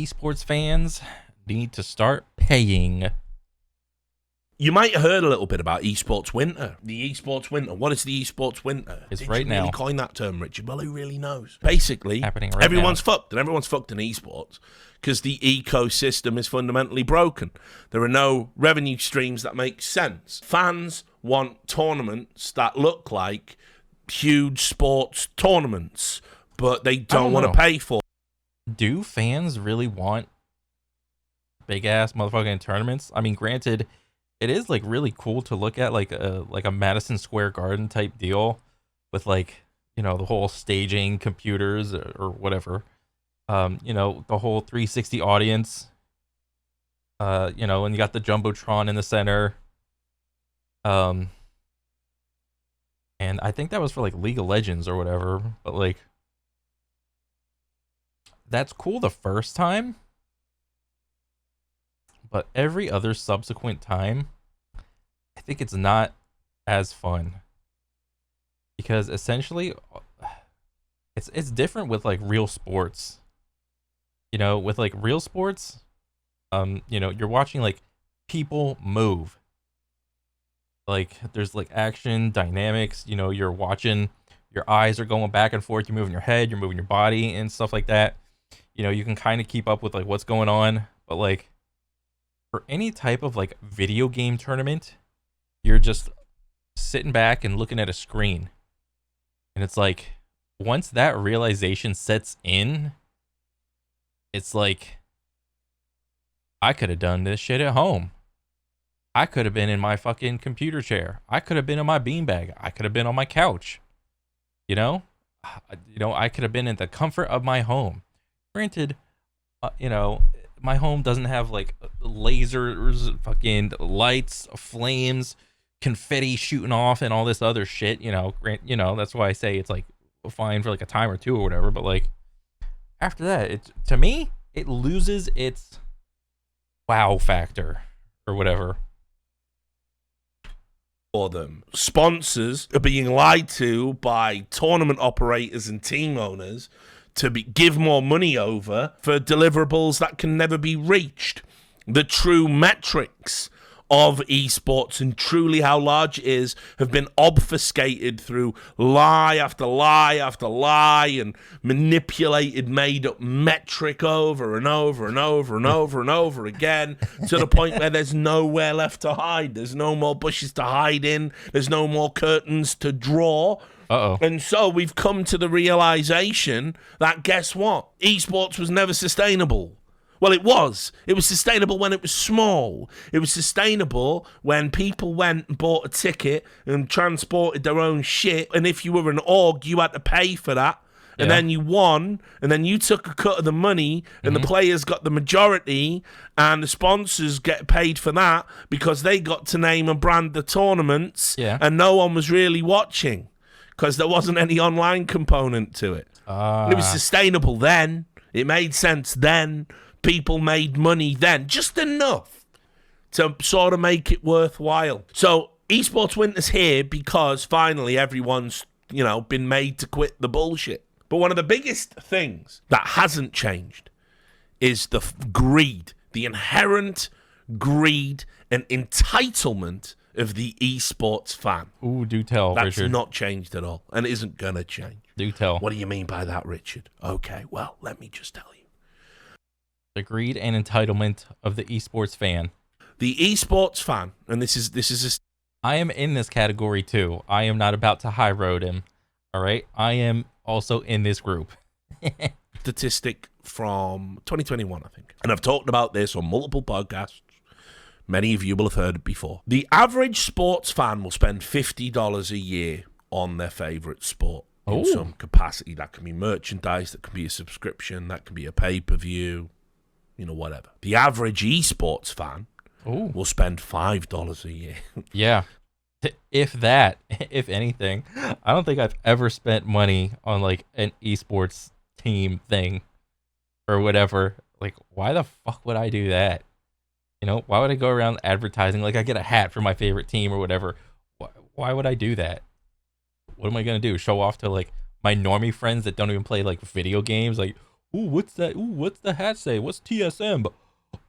esports fans need to start paying. You might have heard a little bit about esports winter. The esports winter. What is the esports winter? It's Did right you now. really coin that term, Richard? Well, who really knows? Basically, Happening right everyone's now. fucked, and everyone's fucked in esports because the ecosystem is fundamentally broken. There are no revenue streams that make sense. Fans want tournaments that look like huge sports tournaments, but they don't want to pay for. Do fans really want big ass motherfucking tournaments? I mean, granted, it is like really cool to look at, like a Madison Square Garden type deal with, like, you know, the whole staging, computers or whatever. You know, the whole 360 audience. You know, and you got the Jumbotron in the center. And I think that was for like League of Legends or whatever, but like that's cool the first time, but every other subsequent time, I think it's not as fun. Because essentially, it's different with like real sports. You know, with like real sports, you know, you're watching like people move. Like there's like action, dynamics, you know, you're watching, your eyes are going back and forth, you're moving your head, you're moving your body and stuff like that. You know, you can kind of keep up with like what's going on, but like for any type of like video game tournament, you're just sitting back and looking at a screen. And it's like, once that realization sets in, it's like, I could have done this shit at home. I could have been in my fucking computer chair. I could have been in my beanbag. I could have been on my couch. You know, I could have been in the comfort of my home. Granted, you know, my home doesn't have like lasers, fucking lights, flames, confetti shooting off, and all this other shit. You know, that's why I say it's like fine for like a time or two or whatever. But like after that, to me, it loses its wow factor or whatever. For them. Sponsors are being lied to by tournament operators and team owners to give more money over for deliverables that can never be reached. The true metrics of esports and truly how large it is have been obfuscated through lie after lie after lie and manipulated, made up metric over and over and over and over and over again, to the point where there's nowhere left to hide. There's no more bushes to hide in. There's no more curtains to draw. And so we've come to the realization that, guess what? Esports was never sustainable. Well, it was. It was sustainable when it was small. It was sustainable when people went and bought a ticket and transported their own shit. And if you were an org, you had to pay for that. And then you won. And then you took a cut of the money. And the players got the majority. And the sponsors get paid for that because they got to name and brand the tournaments. Yeah. And no one was really watching because there wasn't any online component to it. It was sustainable then. It made sense then. People made money then, just enough to sort of make it worthwhile. So esports winter's here because finally everyone's, you know, been made to quit the bullshit. But one of the biggest things that hasn't changed is the greed, the inherent greed and entitlement of the esports fan. Ooh, do tell, That's Richard. not changed at all and isn't going to change. Do tell. What do you mean by that, Richard? Okay, well, let me just tell you. The greed and entitlement of the esports fan. The esports fan, and this is I am in this category too. I am not about to high road him. All right, I am also in this group. statistic from 2021, I think, and I've talked about this on multiple podcasts. Many of you will have heard it before. The average sports fan will spend $50 a year on their favorite sport in some capacity. That can be merchandise, that can be a subscription, that can be a pay-per-view. You know, whatever. The average esports fan will spend $5 a year. Yeah. If that, if anything. I don't think I've ever spent money on like an esports team thing or whatever. Like, why the fuck would I do that? You know, why would I go around advertising like I get a hat for my favorite team or whatever? Why would I do that? What am I going to do? Show off to like my normie friends that don't even play like video games? Like, ooh, what's that? Ooh, what's the hat say? What's TSM?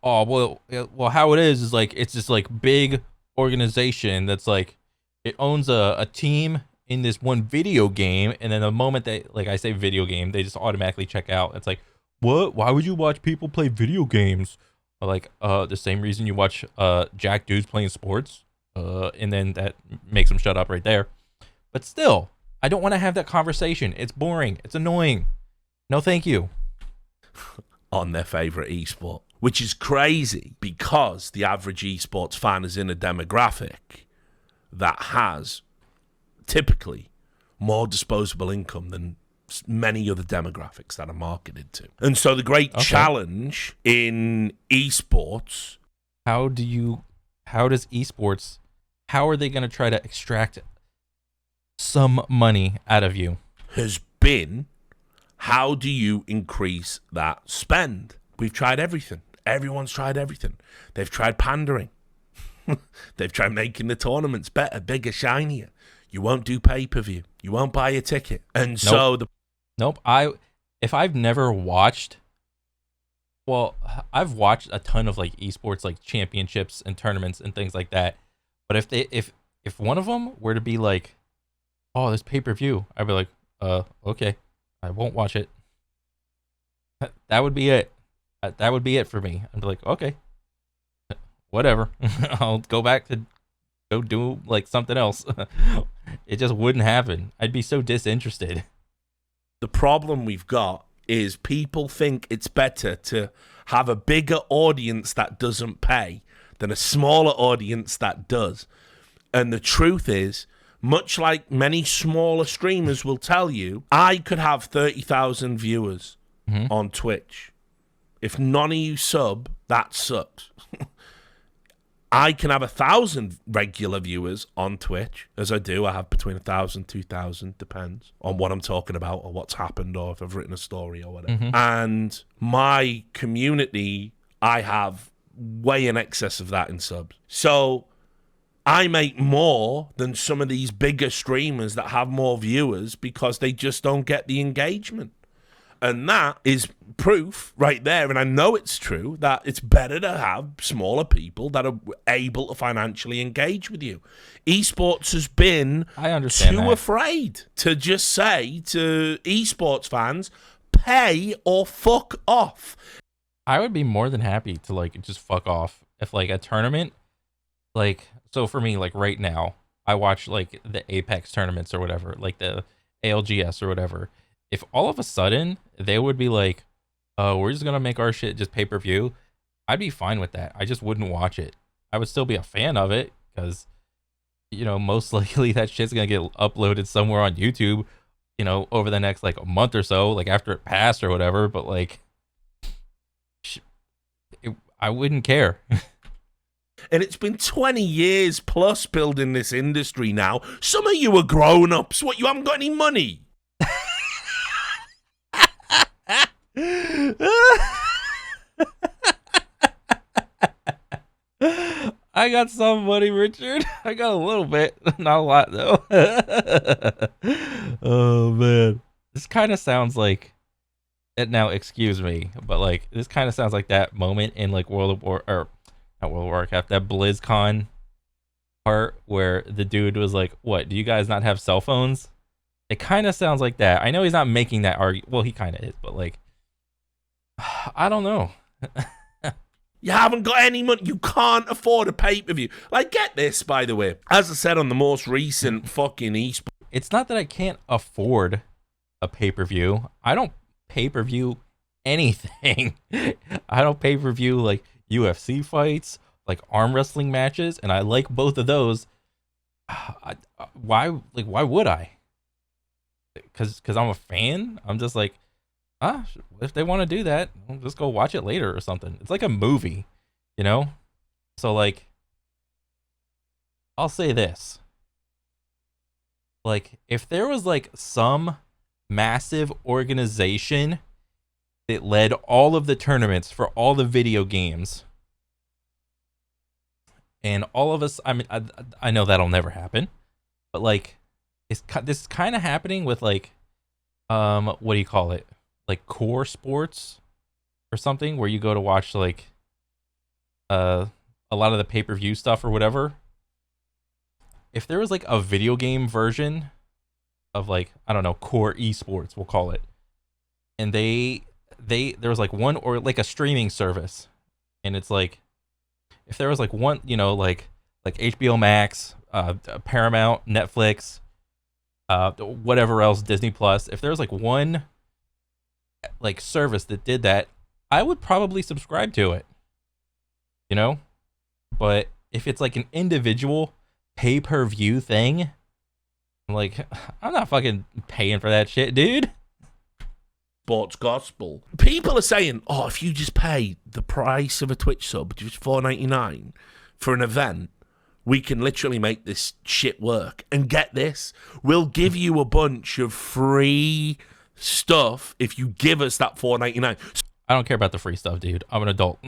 Oh well, how it is like it's this like big organization that's like it owns a team in this one video game, and then the moment they like I say video game, they just automatically check out. It's like, what? Why would you watch people play video games? Or like the same reason you watch jack dudes playing sports, and then that makes them shut up right there. But still, I don't want to have that conversation. It's boring. It's annoying. No, thank you. On their favorite esport, which is crazy because the average esports fan is in a demographic that has typically more disposable income than many other demographics that are marketed to. And so the great challenge in esports, how does esports, how are they going to try to extract some money out of you? has been, how do you increase that spend? We've tried everything. Everyone's tried everything. They've tried pandering. They've tried making the tournaments better, bigger, shinier. You won't do pay-per-view. You won't buy a ticket. And so Nope. If I've never watched, well, I've watched a ton of like esports, like championships and tournaments and things like that. But if one of them were to be like, oh, this pay-per-view, I'd be like, okay, I won't watch it. That would be it. That would be it for me. I'd be like, okay, whatever. I'll go back to go do like something else. It just wouldn't happen. I'd be so disinterested. the problem we've got is people think it's better to have a bigger audience that doesn't pay than a smaller audience that does. And the truth is, much like many smaller streamers will tell you, I could have 30,000 viewers on Twitch. If none of you sub, that sucks. I can have 1,000 regular viewers on Twitch, as I do. I have between 1,000, 2,000, depends on what I'm talking about or what's happened or if I've written a story or whatever. And my community, I have way in excess of that in subs. So I make more than some of these bigger streamers that have more viewers because they just don't get the engagement. And that is proof right there, and I know it's true, that it's better to have smaller people that are able to financially engage with you. Esports has been too afraid to just say to esports fans, pay or fuck off. I would be more than happy to like just fuck off if like a tournament, like, so for me, like right now, I watch like the Apex tournaments or whatever, like the ALGS or whatever. If all of a sudden they would be like, oh, we're just going to make our shit just pay-per-view, I'd be fine with that. I just wouldn't watch it. I would still be a fan of it because, you know, most likely that shit's going to get uploaded somewhere on YouTube, you know, over the next like a month or so, like after it passed or whatever. But like, I wouldn't care. And it's been 20 years plus building this industry now. Some of you are grown-ups. What, you haven't got any money? I got some money, Richard. I got a little bit, not a lot though. Oh man, this kind of sounds like it. Now, excuse me, but like this kind of sounds like that moment in like World of War, or not World of Warcraft, that BlizzCon part where the dude was like, "What? Do you guys not have cell phones?" It kind of sounds like that. I know he's not making that argument. Well, he kind of is, but like, I don't know. You haven't got any money. You can't afford a pay-per-view. Like, get this, by the way. As I said on the most recent fucking esports. It's not that I can't afford a pay-per-view. I don't pay-per-view anything. I don't pay-per-view like UFC fights, like arm wrestling matches, and I like both of those. Why would I? Because I'm a fan? I'm just like, if they want to do that, I'll just go watch it later or something. It's like a movie, you know? So, like, I'll say this. Like, if there was, like, some massive organization that led all of the tournaments for all the video games, and all of us, I mean, I know that'll never happen, but, like, this is kind of happening with, like, what do you call it? like Core Sports or something, where you go to watch like a lot of the pay-per-view stuff or whatever. If there was like a video game version of like, I don't know, Core Esports, we'll call it, and there was like one, or like a streaming service, and it's like, if there was like one, like HBO Max, Paramount, Netflix, whatever else, Disney Plus, if there was like one like service that did that, I would probably subscribe to it, you know. But if it's like an individual pay-per-view thing, like, I'm not fucking paying for that shit, dude. Sports gospel. People are saying, oh, if you just pay the price of a Twitch sub, just $4.99 for an event, we can literally make this shit work. And get this, we'll give you a bunch of free stuff if you give us that $4.99. I don't care about the free stuff, dude. I'm an adult.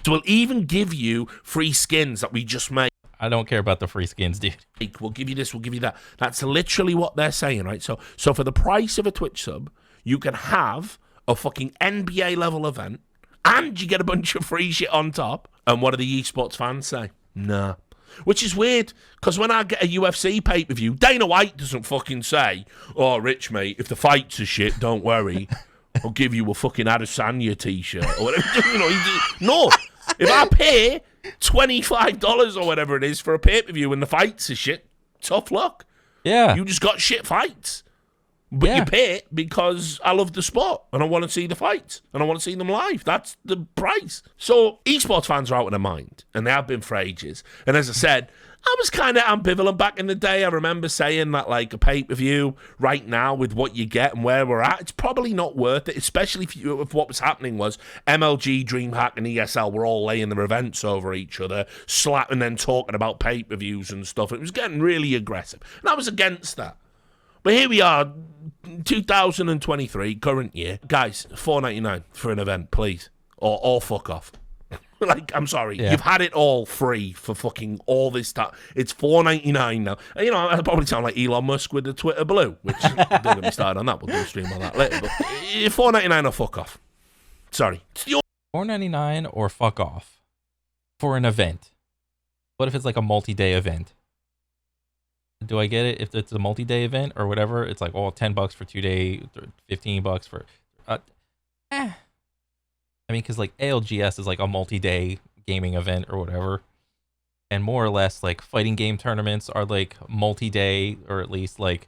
So we'll even give you free skins that we just made. I don't care about the free skins, dude. We'll give you this, we'll give you that. That's literally what they're saying, right? So for the price of a Twitch sub, you can have a fucking NBA level event, and you get a bunch of free shit on top. And what do the esports fans say? Nah. Which is weird, because when I get a UFC pay-per-view, Dana White doesn't fucking say, oh, Rich, mate, if the fights are shit, don't worry. I'll give you a fucking Adesanya t-shirt or whatever. No. If I pay $25 or whatever it is for a pay-per-view and the fights are shit, tough luck. Yeah. You just got shit fights. But you pay it because I love the sport and I want to see the fights and I want to see them live. That's the price. So esports fans are out of their mind, and they have been for ages. And as I said, I was kind of ambivalent back in the day. I remember saying that, like, a pay-per-view right now with what you get and where we're at, it's probably not worth it, especially if what was happening was MLG, DreamHack, and ESL were all laying their events over each other, slapping, then talking about pay-per-views and stuff. It was getting really aggressive. And I was against that. But here we are, 2023, current year. Guys, $4.99 for an event, please. Or fuck off. Like, I'm sorry. Yeah. You've had it all free for fucking all this time. It's $4.99 now. And, I probably sound like Elon Musk with the Twitter blue, which, don't get me started on that. We'll do a stream on that later. But $4.99 or fuck off. Sorry. $4.99 or fuck off for an event. What if it's like a multi-day event? Do I get it if it's a multi-day event or whatever? It's like, $10 for 2 days, $15 for... I mean, because like ALGS is like a multi-day gaming event or whatever. And more or less, like, fighting game tournaments are like multi-day, or at least like...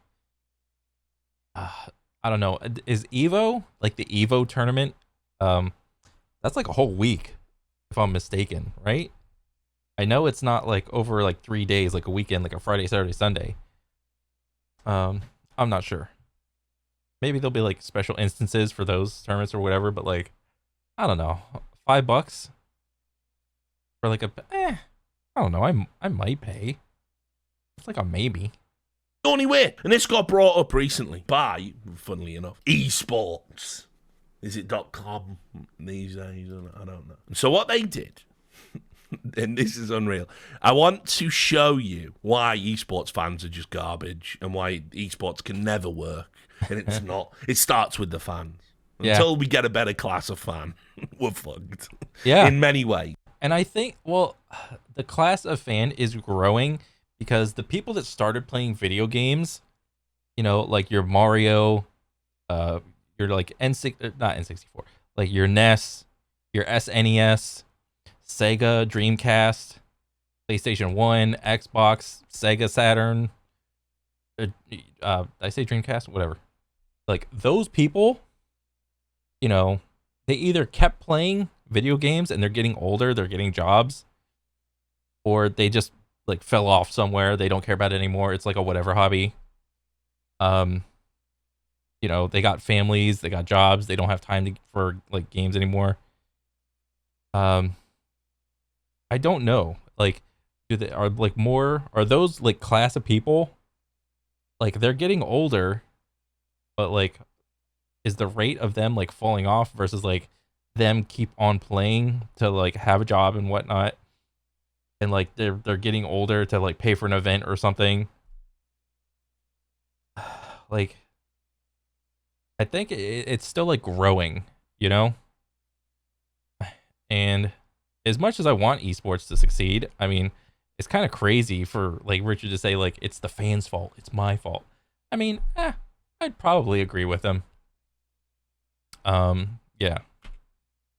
I don't know. Is EVO, like the EVO tournament, that's like a whole week, if I'm mistaken, right? I know it's not like over like 3 days, like a weekend, like a Friday, Saturday, Sunday. I'm not sure. Maybe there'll be like special instances for those tournaments or whatever, but like, I don't know, $5 for like I don't know. I might pay. It's like a maybe. The only way, and this got brought up recently by, funnily enough, Esports. Is it .com these days? I don't know. So what they did, and this is unreal, I want to show you why esports fans are just garbage and why esports can never work. And it's not. It starts with the fans. Until we get a better class of fan, we're fucked. Yeah. In many ways. And I think, the class of fan is growing because the people that started playing video games, like your Mario, your like not N64, like your NES, your SNES, Sega, Dreamcast, PlayStation 1, Xbox, Sega Saturn, did I say Dreamcast? Whatever. Like, those people, they either kept playing video games and they're getting older, they're getting jobs, or they just like fell off somewhere, they don't care about it anymore. It's like a whatever hobby. They got families, they got jobs, they don't have time for like games anymore. I don't know. Like, are those like class of people, like, they're getting older, but like, is the rate of them like falling off versus like them keep on playing to like have a job and whatnot, and like they're getting older to like pay for an event or something? Like, I think it's still like growing, you know? And as much as I want esports to succeed, I mean, it's kind of crazy for like Richard to say like it's the fans' fault, it's my fault. I mean, I'd probably agree with him. Yeah.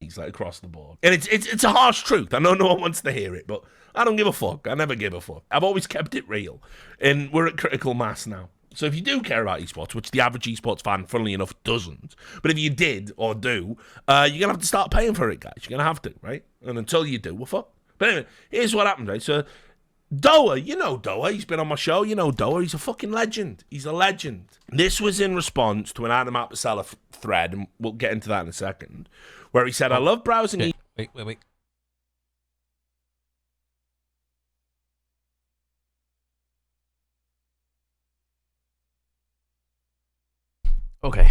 He's like across the board. And it's a harsh truth. I know no one wants to hear it, but I don't give a fuck. I never give a fuck. I've always kept it real. And we're at critical mass now. So if you do care about esports, which the average esports fan, funnily enough, doesn't, but if you did or do, you're going to have to start paying for it, guys. You're going to have to, right? And until you do, well, fuck. But anyway, here's what happened, right? So Doa, you know Doa. He's been on my show. You know Doa. He's a fucking legend. He's a legend. This was in response to an Adam Apicella thread, and we'll get into that in a second, where he said, I love browsing... Okay. Wait. Okay.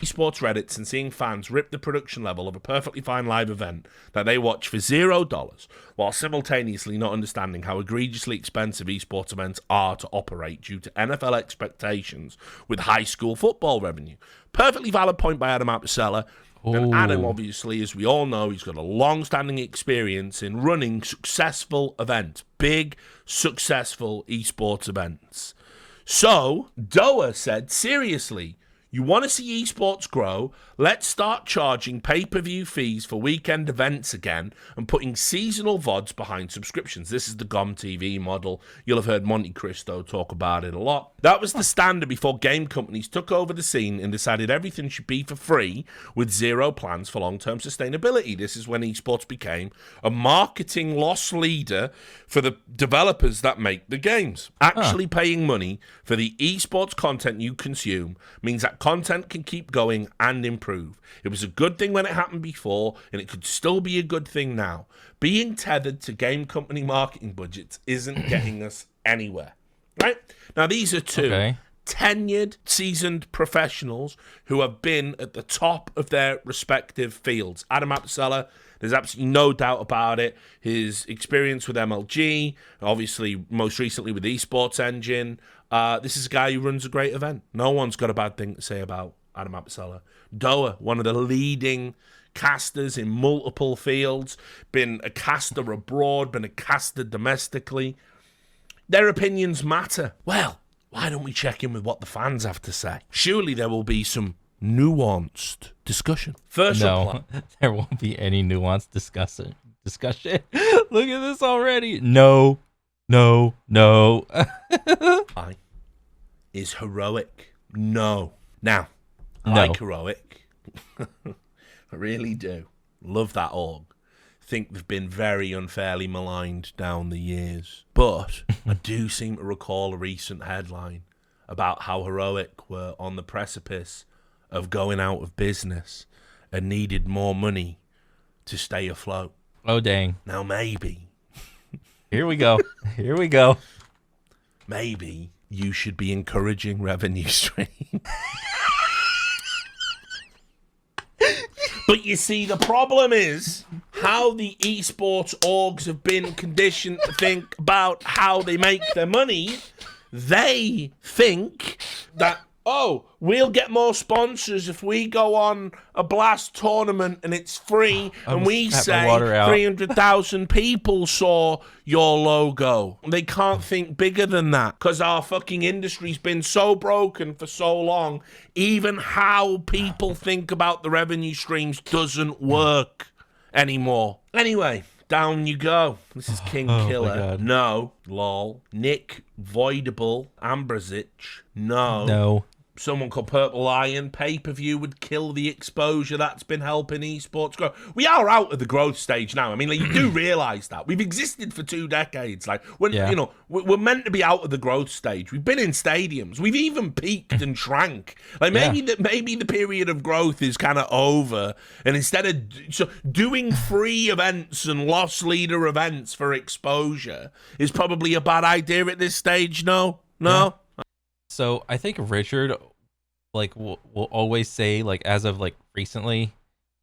Esports Reddits and seeing fans rip the production level of a perfectly fine live event that they watch for $0, while simultaneously not understanding how egregiously expensive esports events are to operate due to NFL expectations with high school football revenue. Perfectly valid point by Adam Apicella. And Adam, obviously, as we all know, he's got a long-standing experience in running successful events, big, successful esports events. So, Doa said, seriously, you want to see esports grow? Let's start charging pay-per-view fees for weekend events again and putting seasonal VODs behind subscriptions. This is the GOM TV model. You'll have heard Monte Cristo talk about it a lot. That was the standard before game companies took over the scene and decided everything should be for free with zero plans for long-term sustainability. This is when esports became a marketing loss leader for the developers that make the games. Actually paying money for the esports content you consume means that content can keep going and improve. It was a good thing when it happened before, and it could still be a good thing now. Being tethered to game company marketing budgets isn't getting us anywhere. Right? Now, these are two tenured, seasoned professionals who have been at the top of their respective fields. Adam Apicella, there's absolutely no doubt about it. His experience with MLG, obviously most recently with Esports Engine. This is a guy who runs a great event. No one's got a bad thing to say about Adam Apicella. Doa, one of the leading casters in multiple fields, been a caster abroad, been a caster domestically. Their opinions matter. Well, why don't we check in with what the fans have to say? Surely there will be some nuanced discussion. No, there won't be any nuanced discussion. Look at this already. No. I is heroic. No. Now, I No. like heroic. I really do. Love that org. Think they've been very unfairly maligned down the years. But I do seem to recall a recent headline about how heroic were on the precipice of going out of business and needed more money to stay afloat. Oh, dang. Now, maybe. Here we go. Maybe you should be encouraging revenue stream. But you see, the problem is how the esports orgs have been conditioned to think about how they make their money. They think that, oh, we'll get more sponsors if we go on a Blast tournament and it's free, and we say 300,000 people saw your logo. They can't think bigger than that because our fucking industry's been so broken for so long. Even how people think about the revenue streams doesn't work anymore. Anyway, down you go. This is King Killer. No. Lol. Nick Voidable. Ambrosic. No. Someone called Purple Lion. Pay-per-view would kill the exposure that's been helping esports grow. We are out of the growth stage now. I mean, like, you do realise that. We've existed for 2 decades. Like, you know, we're meant to be out of the growth stage. We've been in stadiums. We've even peaked and shrank. Like, maybe the period of growth is kind of over. And instead of doing free events and loss leader events for exposure is probably a bad idea at this stage. No? Yeah. So I think Richard, like, will always say, like, as of like recently,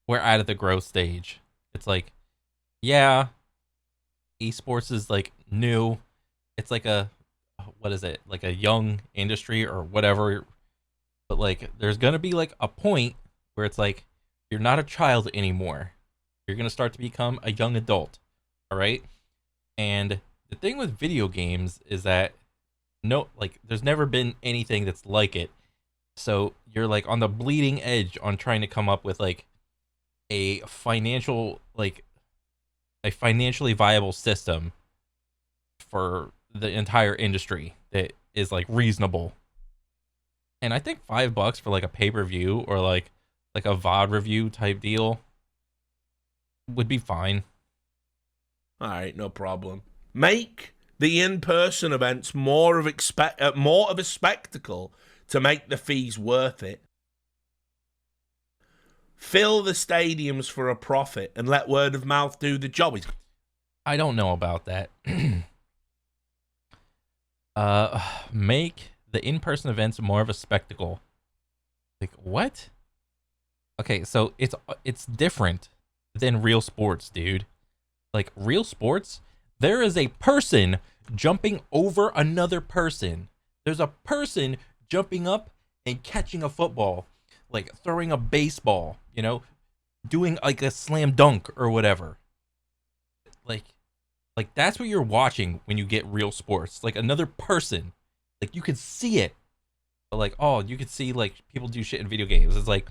we're out of the growth stage. It's like, yeah, esports is like new. It's like a, what is it? Like a young industry or whatever. But like there's gonna be like a point where it's like you're not a child anymore. You're gonna start to become a young adult. All right. And the thing with video games is that no, like there's never been anything that's like it. So you're like on the bleeding edge on trying to come up with like a financially viable system for the entire industry that is like reasonable. And I think $5 for like a pay-per-view or like a VOD review type deal would be fine. All right, no problem. Make the in-person events more of a spectacle to make the fees worth it. Fill the stadiums for a profit and let word of mouth do the job. I don't know about that. Make the in-person events more of a spectacle. Like what? Okay, so it's different than real sports, dude. Like real sports, there is a person jumping over another person. There's a person jumping up and catching a football, like throwing a baseball, doing like a slam dunk or whatever. Like like that's what you're watching when you get real sports. Like another person. Like you could see it. But like, oh, you could see like people do shit in video games. It's like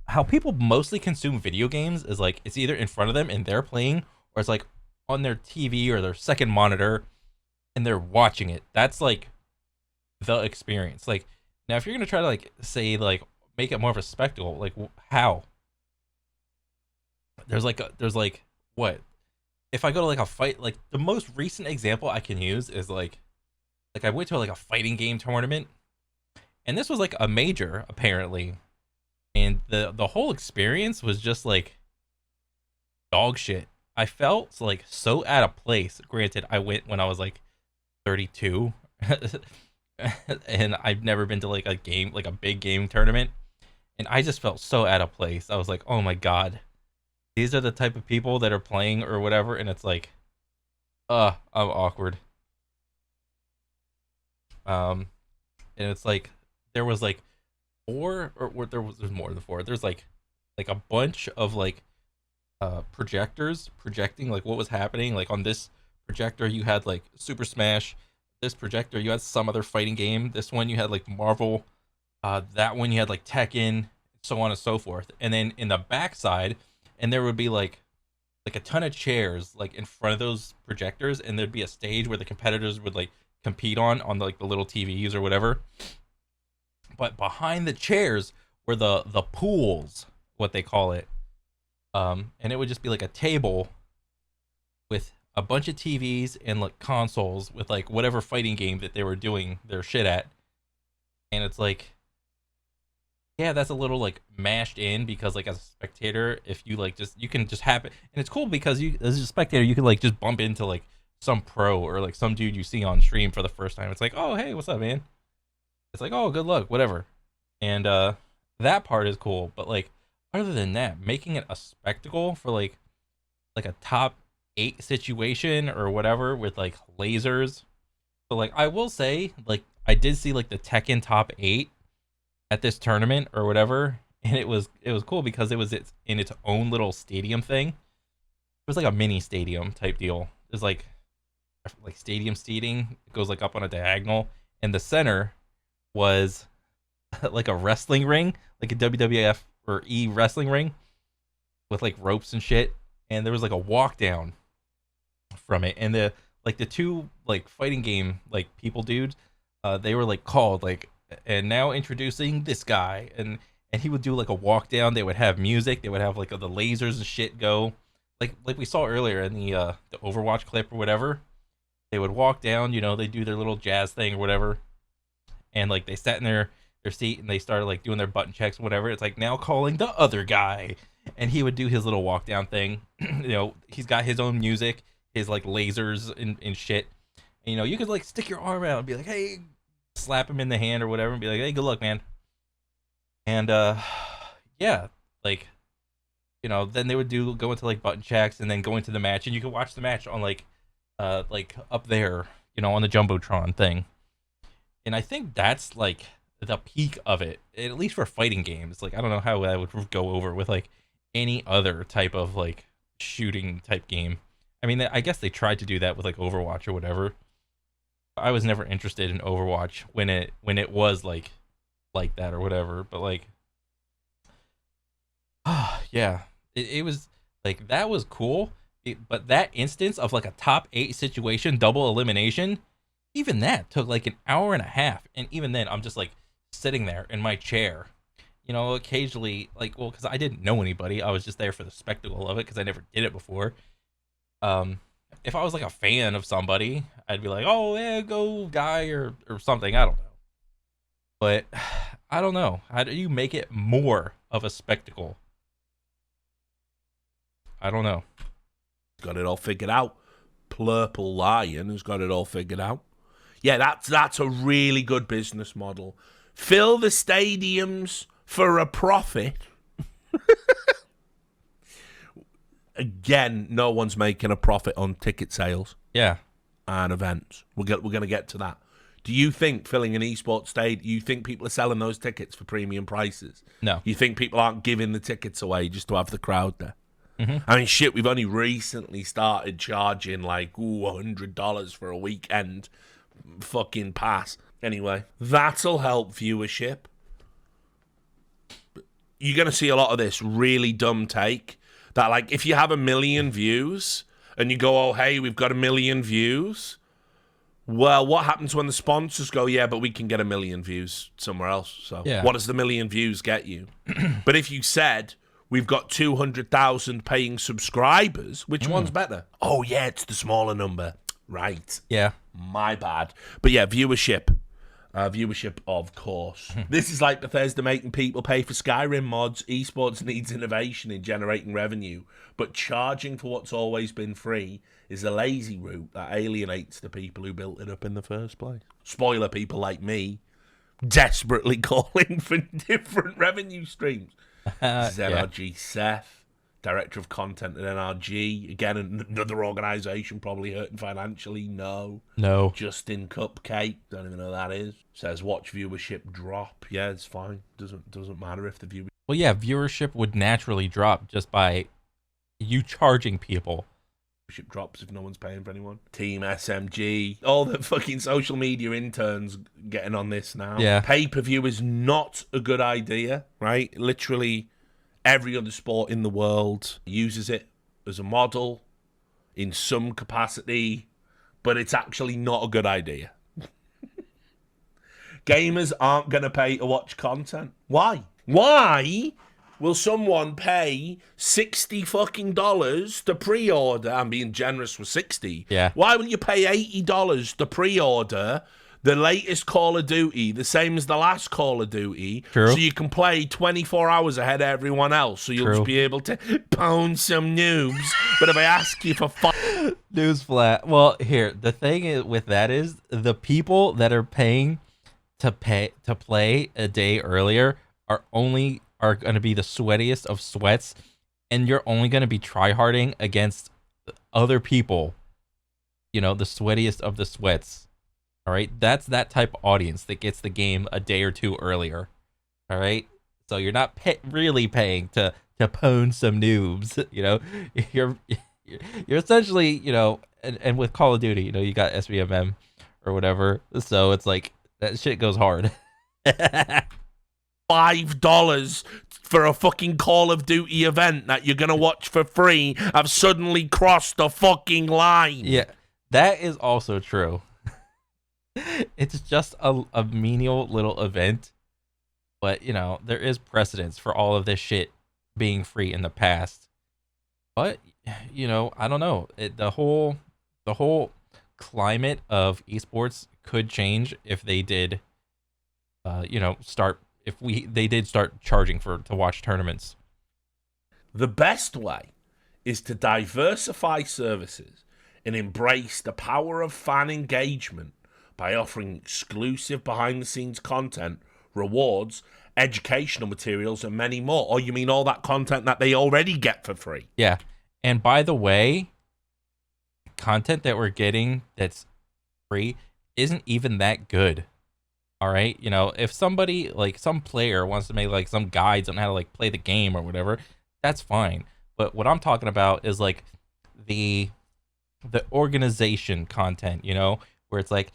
how people mostly consume video games is like it's either in front of them and they're playing, or it's like on their TV or their second monitor and they're watching it. That's like the experience. Like now if you're gonna try to like say like make it more of a spectacle, like how? There's like what? If I go to like a fight, like the most recent example I can use is like I went to like a fighting game tournament, and this was like a major apparently, and the whole experience was just like dog shit. I felt like so out of place. Granted, I went when I was like 32, and I've never been to like a game, like a big game tournament, and I just felt so out of place. I was like, oh my god, these are the type of people that are playing or whatever, and it's like, I'm awkward. And it's like there was like four, or there's more than four. There's like a bunch of like projectors projecting like what was happening. Like on this projector you had like Super Smash, this projector you had some other fighting game, this one you had like Marvel, that one you had like Tekken, so on and so forth. And then in the backside, and there would be like a ton of chairs like in front of those projectors, and there'd be a stage where the competitors would like compete on like the little TVs or whatever. But behind the chairs were the pools, what they call it. And it would just be like a table with a bunch of TVs and like consoles with like whatever fighting game that they were doing their shit at. And it's like, yeah, that's a little like mashed in, because like as a spectator, if you like just you can just happen, and it's cool because you as a spectator you can like just bump into like some pro or like some dude you see on stream for the first time. It's like, oh hey, what's up, man? It's like, oh, good luck, whatever. And that part is cool, but like other than that, making it a spectacle for like a top 8 situation or whatever with like lasers. So like I will say, like I did see like the Tekken top 8 at this tournament or whatever, and it was cool because it was in its own little stadium thing. It was like a mini stadium type deal. It was like stadium seating. It goes like up on a diagonal, and the center was like a wrestling ring, like a WWF or E wrestling ring with like ropes and shit. And there was like a walk down from it, and the two like fighting game like people dudes, they were like called like, and now introducing this guy, and he would do like a walk down. They would have music, they would have like the lasers and shit go like we saw earlier in the Overwatch clip or whatever. They would walk down, they do their little jazz thing or whatever, and like they sat in their seat and they started like doing their button checks or whatever. It's like now calling the other guy, and he would do his little walk down thing. He's got his own music, his like lasers and shit. And, you could like stick your arm out and be like, hey, slap him in the hand or whatever, and be like, hey, good luck, man. And yeah, like then they would go into like button checks and then go into the match, and you could watch the match on like up there, on the jumbotron thing. And I think that's like the peak of it, at least for fighting games. Like I don't know how that would go over with like any other type of like shooting type game. I mean, I guess they tried to do that with like Overwatch or whatever. I was never interested in Overwatch when it was like that or whatever. But like, yeah, it was like that was cool. But that instance of like a top 8 situation, double elimination, even that took like an hour and a half. And even then, I'm just like sitting there in my chair, occasionally like, well, because I didn't know anybody, I was just there for the spectacle of it because I never did it before. If I was like a fan of somebody, I'd be like, oh yeah, go guy or something. I don't know, but I don't know. How do you make it more of a spectacle? I don't know. Got it all figured out. Purple Lion has got it all figured out. Yeah, that's a really good business model. Fill the stadiums for a profit. Again, no one's making a profit on ticket sales. Yeah. And events. We're going to get to that. Do you think filling an esports stadium, you think people are selling those tickets for premium prices? No. You think people aren't giving the tickets away just to have the crowd there? Mm-hmm. I mean, shit, we've only recently started charging like, $100 for a weekend fucking pass. Anyway, that'll help viewership. You're going to see a lot of this really dumb take that, like, if you have 1 million views and you go, oh, hey, we've got 1 million views. Well, what happens when the sponsors go, yeah, but we can get 1 million views somewhere else? So yeah. What does the 1 million views get you? But if you said, we've got 200,000 paying subscribers, which one's better? Oh, yeah, it's the smaller number. Right. Yeah. My bad. But yeah, viewership. Viewership, of course. This is like Bethesda making people pay for Skyrim mods. Esports needs innovation in generating revenue, but charging for what's always been free is a lazy route that alienates the people who built it up in the first place. Spoiler, people like me, desperately calling for different revenue streams. This is NRG Seth, Director of Content at NRG. Again, another organisation probably hurting financially. No. Justin Cupcake, don't even know who that is. Says watch viewership drop. Yeah, it's fine. Doesn't matter if the viewership. Well, yeah, viewership would naturally drop just by you charging people. Viewership drops if no one's paying for anyone. Team SMG, all the fucking social media interns getting on this now. Yeah. Pay-per-view is not a good idea, right? Literally every other sport in the world uses it as a model in some capacity, but it's actually not a good idea. Gamers aren't going to pay to watch content. Why? Why will someone pay $60 fucking to pre-order? I'm being generous with 60. Yeah. Why will you pay $80 to pre-order the latest Call of Duty, the same as the last Call of Duty, True. So you can play 24 hours ahead of everyone else, so you'll just be able to pound some noobs. But if I ask you for news flat. Well, here, the thing with that is the people that are paying to play a day earlier are going to be the sweatiest of sweats, and you're only going to be tryharding against other people, the sweatiest of the sweats. All right, that's that type of audience that gets the game a day or two earlier. All right, so you're not really paying to pwn some noobs. You're essentially, and with Call of Duty, you got SVMM or whatever. So it's like that shit goes hard. $5 for a fucking Call of Duty event that you're gonna watch for free. I've suddenly crossed the fucking line. Yeah, that is also true. It's just a menial little event, but there is precedence for all of this shit being free in the past. But I don't know. The whole climate of esports could change if they did, they did start charging to watch tournaments. The best way is to diversify services and embrace the power of fan engagement by offering exclusive behind-the-scenes content, rewards, educational materials, and many more. Or you mean all that content that they already get for free? Yeah. And by the way, content that we're getting that's free isn't even that good. All right, you know, if somebody like some player wants to make like some guides on how to like play the game or whatever, that's fine. But what I'm talking about is like the the organization content, you know, where it's like,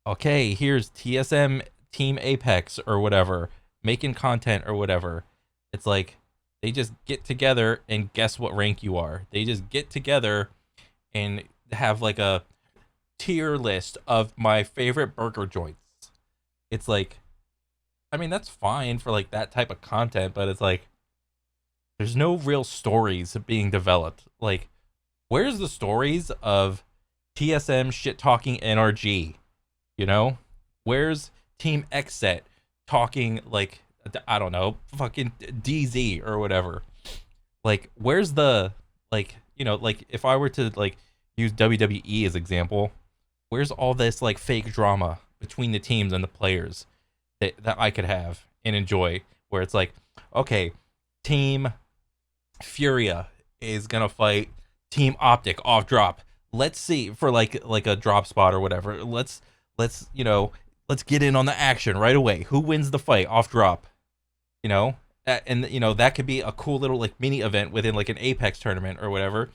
okay, here's TSM Team Apex or whatever, making content or whatever. It's like they just get together and guess what rank you are. They just get together and have like a tier list of my favorite burger joints. It's like, I mean, that's fine for like that type of content, but it's like there's no real stories being developed. Like, where's the stories of TSM shit talking NRG? You know, where's Team X set talking like, I don't know, fucking DZ or whatever? Like, where's the, like, you know, like if I were to like use WWE as example, where's all this like fake drama between the teams and the players that I could have and enjoy? Where it's like, okay, Team Furia is gonna fight Team Optic off drop. Let's see for like a drop spot or whatever. Let's you know, let's get in on the action right away. Who wins the fight off drop? You know, and you know that could be a cool little like mini event within like an Apex tournament or whatever.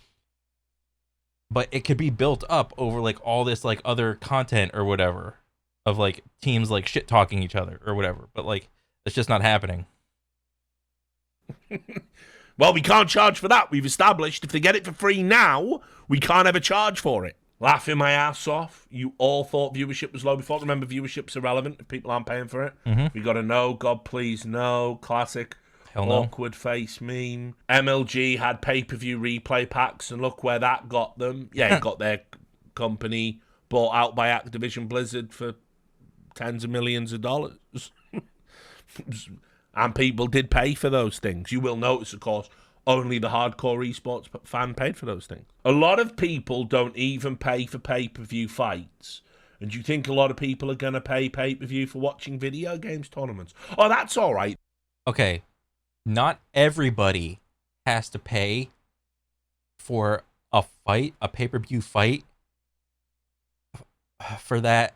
But it could be built up over like all this like other content or whatever of like teams like shit talking each other or whatever. But like it's just not happening. Well, we can't charge for that. We've established if they get it for free now, we can't ever charge for it. Laughing my ass off. You all thought viewership was low before. Remember, viewership's irrelevant if people aren't paying for it. Mm-hmm. We got a no, God please no, classic. Hell no. Awkward face meme. MLG had pay-per-view replay packs, and look where that got them. Yeah, it got their company bought out by Activision Blizzard for tens of millions of dollars. And people did pay for those things. You will notice, of course, only the hardcore esports fan paid for those things. A lot of people don't even pay for pay-per-view fights. And you think a lot of people are going to pay pay-per-view for watching video games tournaments? Oh, that's all right. Okay, not everybody has to pay for a fight, a pay-per-view fight, for that,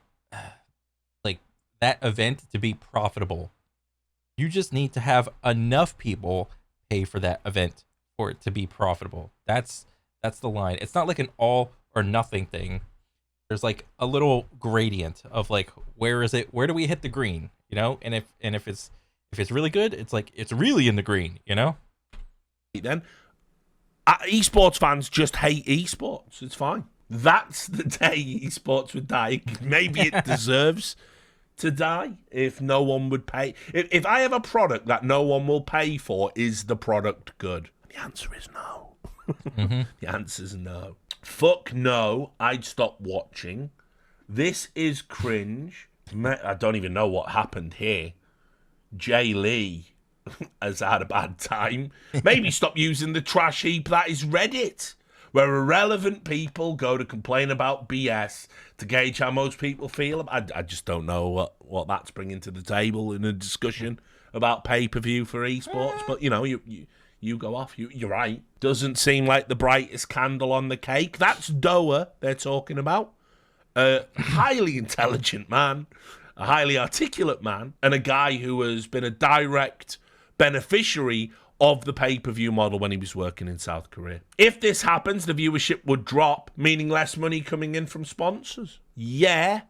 like, that event to be profitable. You just need to have enough people pay for that event for it to be profitable. That's the line. It's not like an all or nothing thing. There's like a little gradient of like, where is it? Where do we hit the green? You know, and if it's really good, it's like it's really in the green. You know. Then esports fans just hate esports. It's fine. That's the day esports would die. Maybe it deserves to die if no one would pay. If I have a product that no one will pay for, is the product good? The answer is no. Mm-hmm. The answer is no. Fuck no, I'd stop watching. This is cringe. I don't even know what happened here. Jay Lee has had a bad time. Maybe stop using the trash heap that is Reddit, where irrelevant people go to complain about BS to gauge how most people feel. I just don't know what that's bringing to the table in a discussion about pay-per-view for esports. But, you know, you go off. You're right. Doesn't seem like the brightest candle on the cake. That's Doa they're talking about. A highly intelligent man, a highly articulate man, and a guy who has been a direct beneficiary of the pay-per-view model when he was working in South Korea. If this happens, the viewership would drop, meaning less money coming in from sponsors. Yeah.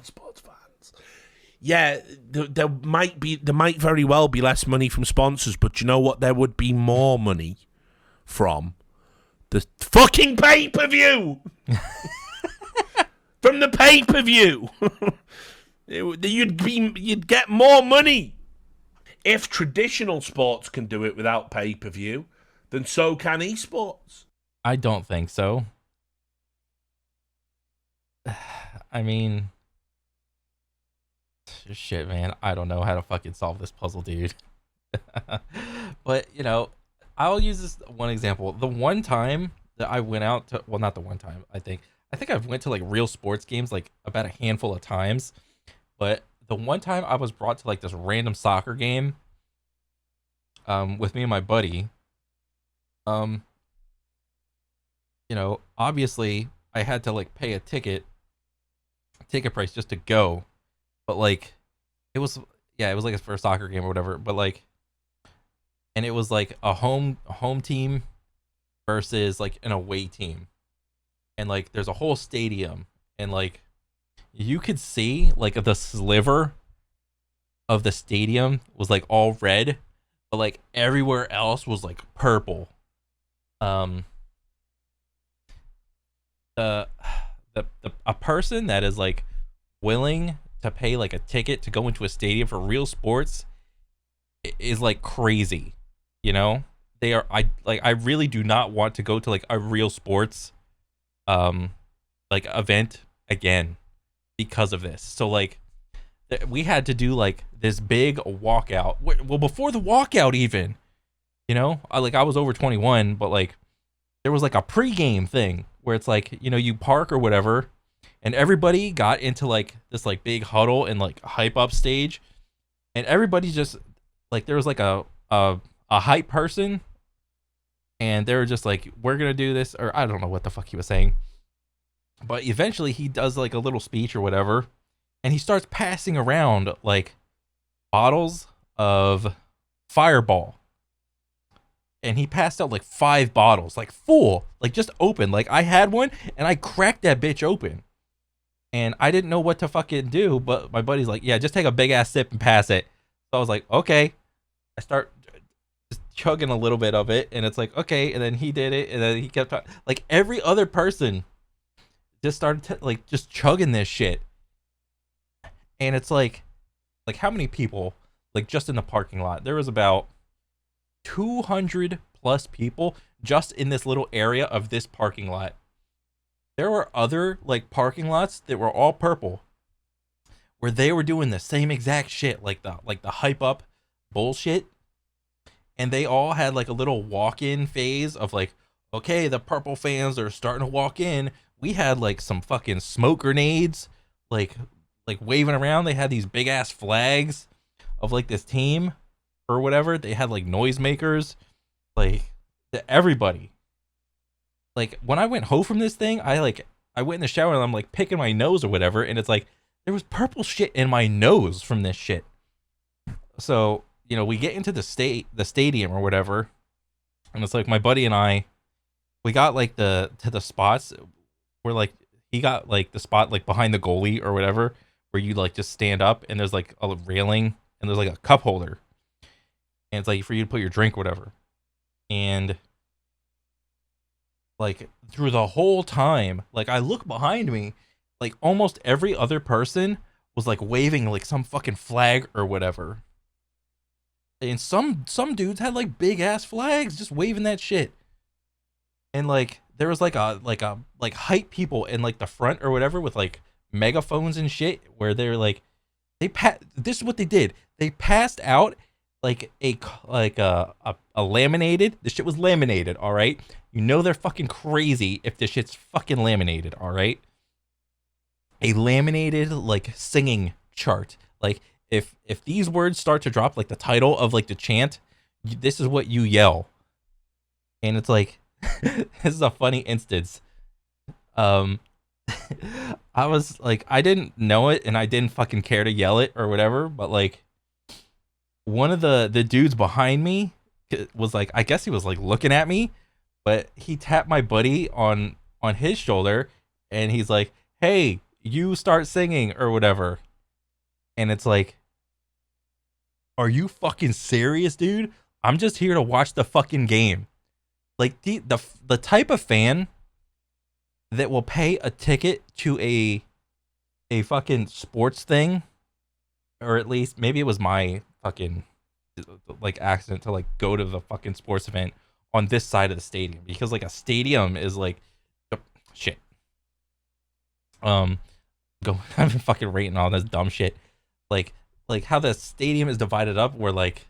Sports fans. Yeah, there might very well be less money from sponsors, but you know what? There would be more money from the fucking pay-per-view. From the pay-per-view. You'd get more money. If traditional sports can do it without pay-per-view, then so can esports. I don't think so. I mean, shit, man. I don't know how to fucking solve this puzzle, dude. But, you know, I'll use this one example. The one time that I went out to, well, not the one time, I think I've went to like real sports games like about a handful of times. But the one time I was brought to like this random soccer game with me and my buddy, you know, obviously I had to like pay a ticket ticket price just to go. But like, it was yeah, it was like for a soccer game or whatever. But like, and it was like a home team versus like an away team, and like there's a whole stadium, and like you could see like the sliver of the stadium was like all red, but like everywhere else was like purple. Um, the a person that is like willing to pay like a ticket to go into a stadium for real sports is like crazy, you know? They are I really do not want to go to like a real sports um like event again because of this. So like we had to do like this big walkout. Well, before the walkout even, you know, I was over 21, but like there was like a pregame thing where it's like, you know, you park or whatever, and everybody got into like this like big huddle and like hype up stage, and everybody just like there was like a hype person, and they were just like, we're gonna do this, or I don't know what the fuck he was saying, but eventually he does like a little speech or whatever, and he starts passing around like bottles of Fireball, and he passed out like 5 bottles, like full, like just open. Like I had one and I cracked that bitch open. And I didn't know what to fucking do, but my buddy's like, yeah, just take a big ass sip and pass it. So I was like, okay. I start just chugging a little bit of it, and it's like, okay. And then he did it, and then he kept like every other person just started like just chugging this shit. And it's like how many people like just in the parking lot? There was about 200 plus people just in this little area of this parking lot. There were other like parking lots that were all purple where they were doing the same exact shit, like the hype up bullshit, and they all had like a little walk-in phase of like, okay, the purple fans are starting to walk in. We had like some fucking smoke grenades like waving around. They had these big ass flags of like this team or whatever. They had like noisemakers, like everybody. Like when I went home from this thing, I went in the shower and I'm like picking my nose or whatever, and it's like there was purple shit in my nose from this shit. So, you know, we get into the stadium or whatever, and it's like my buddy and I, we got like the spots where like he got like the spot like behind the goalie or whatever, where you like just stand up and there's like a railing and there's like a cup holder, and it's like for you to put your drink or whatever. And like through the whole time, like I look behind me, like almost every other person was like waving like some fucking flag or whatever. And some dudes had like big ass flags just waving that shit. And like there was like hype people in like the front or whatever with like megaphones and shit, where they're like this is what they did. They passed out like a laminated. The shit was laminated, all right? You know they're fucking crazy if this shit's fucking laminated, all right? A laminated like singing chart. Like if these words start to drop, like the title of like the chant, this is what you yell. And it's like this is a funny instance. Um I was like, I didn't know it and I didn't fucking care to yell it or whatever, but like one of the dudes behind me was like, I guess he was like looking at me, but he tapped my buddy on his shoulder, and he's like, hey, you start singing or whatever. And it's like, are you fucking serious, dude? I'm just here to watch the fucking game. Like the type of fan that will pay a ticket to a fucking sports thing, or at least maybe it was my fucking like accident to like go to the fucking sports event on this side of the stadium, because like a stadium is like shit. Go I've been fucking rating all this dumb shit, like how the stadium is divided up, where like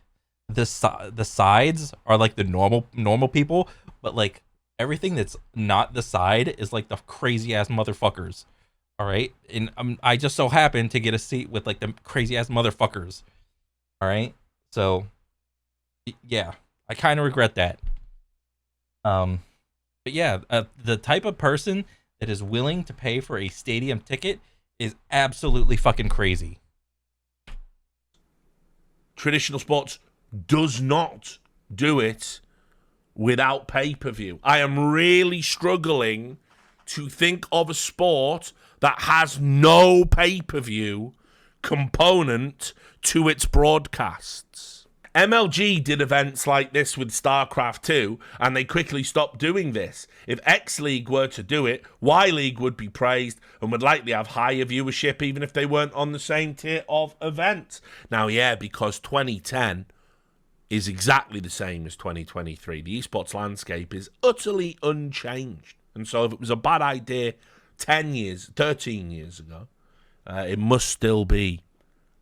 the sides are like the normal people, but like everything that's not the side is like the crazy ass motherfuckers. All right, and I just so happened to get a seat with like the crazy ass motherfuckers. All right, so yeah, I kind of regret that. But yeah, the type of person that is willing to pay for a stadium ticket is absolutely fucking crazy. Traditional sports does not do it without pay-per-view. I am really struggling to think of a sport that has no pay-per-view component to its broadcasts. MLG did events like this with StarCraft 2, and they quickly stopped doing this. If X League were to do it, Y League would be praised and would likely have higher viewership even if they weren't on the same tier of events. Now, yeah, because 2010 is exactly the same as 2023. The esports landscape is utterly unchanged. And so if it was a bad idea 10 years, 13 years ago, it must still be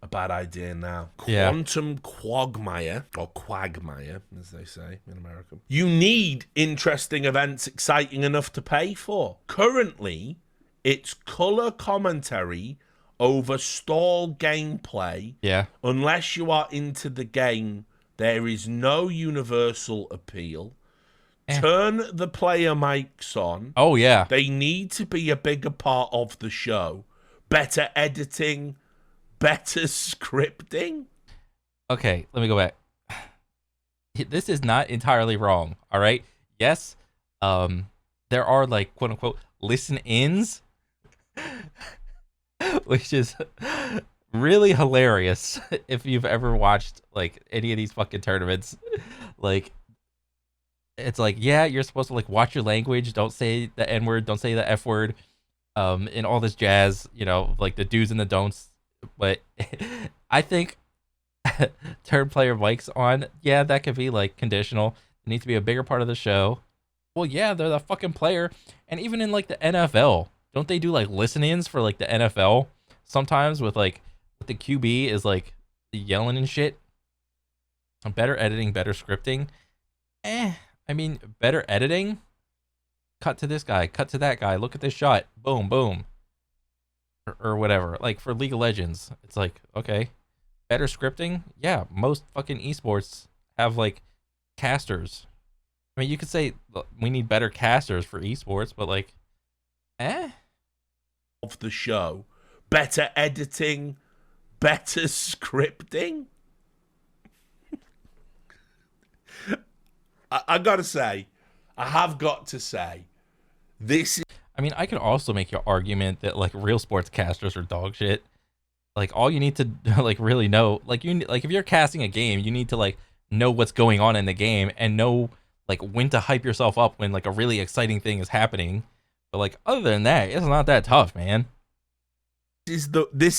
a bad idea now. Yeah. Quantum quagmire, or quagmire, as they say in America. You need interesting events exciting enough to pay for. Currently, it's color commentary over stall gameplay. Yeah. Unless you are into the game, there is no universal appeal. Turn the player mics on. Oh, yeah. They need to be a bigger part of the show. Better editing, better scripting. Okay, let me go back. This is not entirely wrong, all right? Yes, there are, like, quote-unquote, listen-ins, which is really hilarious if you've ever watched, like, any of these fucking tournaments. Like, it's like, yeah, you're supposed to, like, watch your language, don't say the N-word, don't say the F-word, and all this jazz, you know, like the do's and the don'ts. But I think turn player mics on, yeah, that could be, like, conditional. It needs to be a bigger part of the show. Well, yeah, they're the fucking player. And even in, like, the NFL, don't they do, like, listen-ins for, like, the NFL sometimes with, like, with the QB is, like, yelling and shit? Better editing, better scripting. I mean, better editing? Cut to this guy, cut to that guy, look at this shot, boom, boom. Or whatever. Like, for League of Legends, it's like, okay. Better scripting? Yeah, most fucking esports have, like, casters. I mean, you could say we need better casters for esports, but, like, Of the show. Better editing, better scripting. I gotta say, I have got to say, this is... I mean, I could also make your argument that, like, real sports casters are dog shit. Like, all you need to, like, really know, like, if you're casting a game, you need to, like, know what's going on in the game and know, like, when to hype yourself up when, like, a really exciting thing is happening. But, like, other than that, it's not that tough, man. This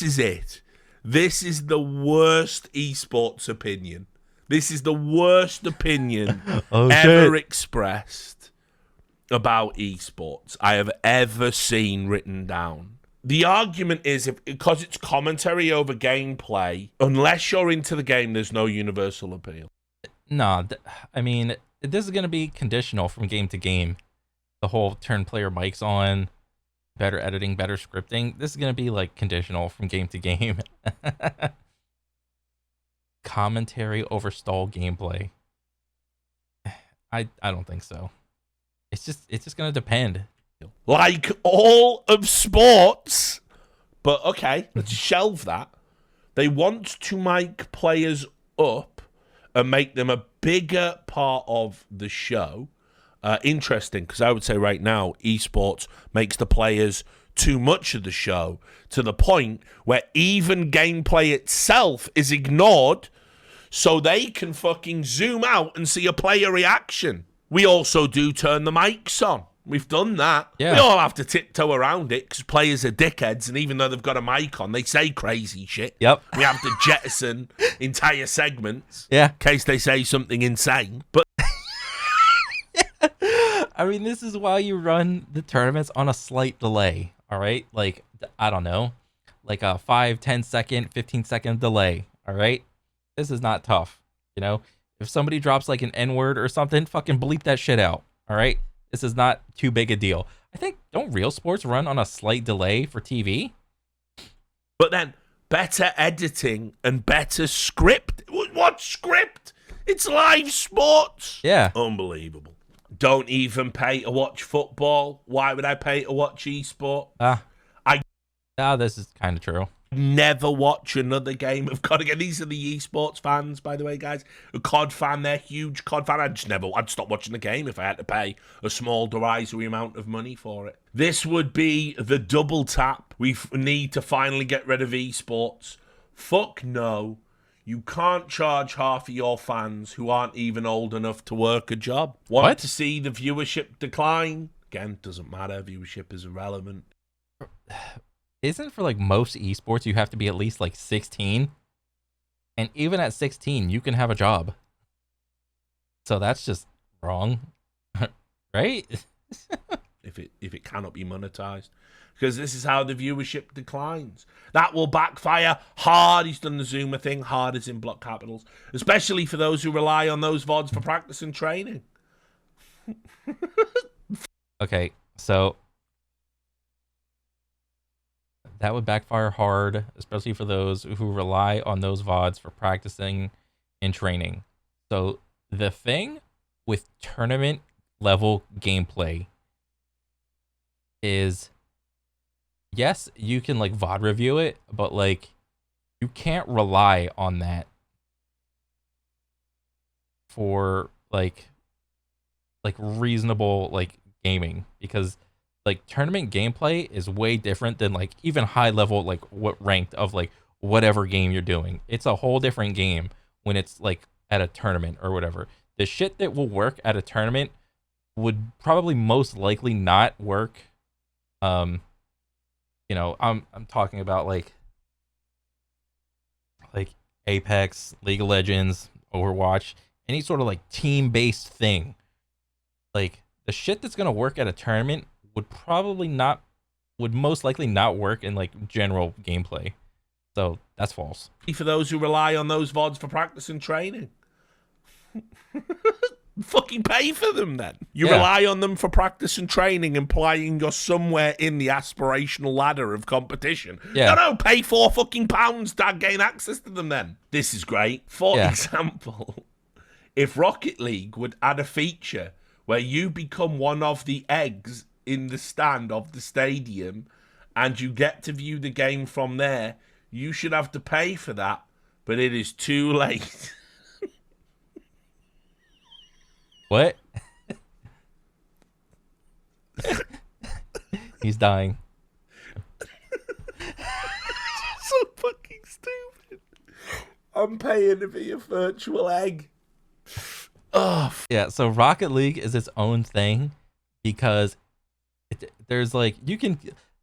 is it. This is the worst esports opinion. This is the worst opinion ever expressed about esports I have ever seen written down. The argument is, because it's commentary over gameplay, unless you're into the game, there's no universal appeal. Nah, I mean, this is going to be conditional from game to game. The whole turn player mics on, better editing, better scripting. This is going to be, like, conditional from game to game. Commentary over stall gameplay. I don't think so. It's just gonna depend. Like all of sports. But okay, let's shelve that. They want to mic players up and make them a bigger part of the show. Interesting, because I would say right now, esports makes the players too much of the show, to the point where even gameplay itself is ignored so they can fucking zoom out and see a player reaction. We also do turn the mics on. We've done that. Yeah. We all have to tiptoe around it because players are dickheads, and even though they've got a mic on, they say crazy shit. Yep. We have to jettison entire segments Yeah. in case they say something insane. But I mean, this is why you run the tournaments on a slight delay, all right? Like, I don't know, like a 5, 10 second, 15-second delay, all right? This is not tough, you know? If somebody drops, like, an N-word or something, fucking bleep that shit out, all right? This is not too big a deal. I think, don't real sports run on a slight delay for TV? But then, better editing and better script. What script? It's live sports. Yeah. Unbelievable. Don't even pay to watch football. Why would I pay to watch esport? Ah, this is kind of true. Never watch another game of COD again. These are the esports fans, by the way, guys. A COD fan, they're huge COD fan. I'd stop watching the game if I had to pay a small derisory amount of money for it. This would be the double tap. We need to finally get rid of esports. Fuck no. You can't charge half of your fans who aren't even old enough to work a job. Want to see the viewership decline? Again, doesn't matter. Viewership is irrelevant. Isn't for like most esports you have to be at least like 16, and even at 16 you can have a job, so that's just wrong. Right? if it cannot be monetized, because this is how the viewership declines. That will backfire hard. He's done the Zoomer thing. Hard is in block capitals, especially for those who rely on those VODs for practice and training. Okay, so that would backfire hard, especially for those who rely on those VODs for practicing and training. So the thing with tournament level gameplay is, yes, you can like VOD review it, but like you can't rely on that for like reasonable like gaming, because like tournament gameplay is way different than like even high level like what ranked of like whatever game you're doing. It's a whole different game when it's like at a tournament or whatever. The shit that will work at a tournament would probably most likely not work. I'm talking about like Apex, League of Legends, Overwatch, any sort of like team-based thing. Like the shit that's gonna work at a tournament would most likely not work in like general gameplay. So that's false. For those who rely on those VODs for practice and training. Fucking pay for them then. You rely on them for practice and training, implying you're somewhere in the aspirational ladder of competition. Yeah. No, pay £4 to gain access to them then. This is great. For example, if Rocket League would add a feature where you become one of the eggs in the stand of the stadium and you get to view the game from there, you should have to pay for that, but it is too late. What? He's dying. So fucking stupid. I'm paying to be a virtual egg. Oh. Yeah, so Rocket League is its own thing because there's like, you can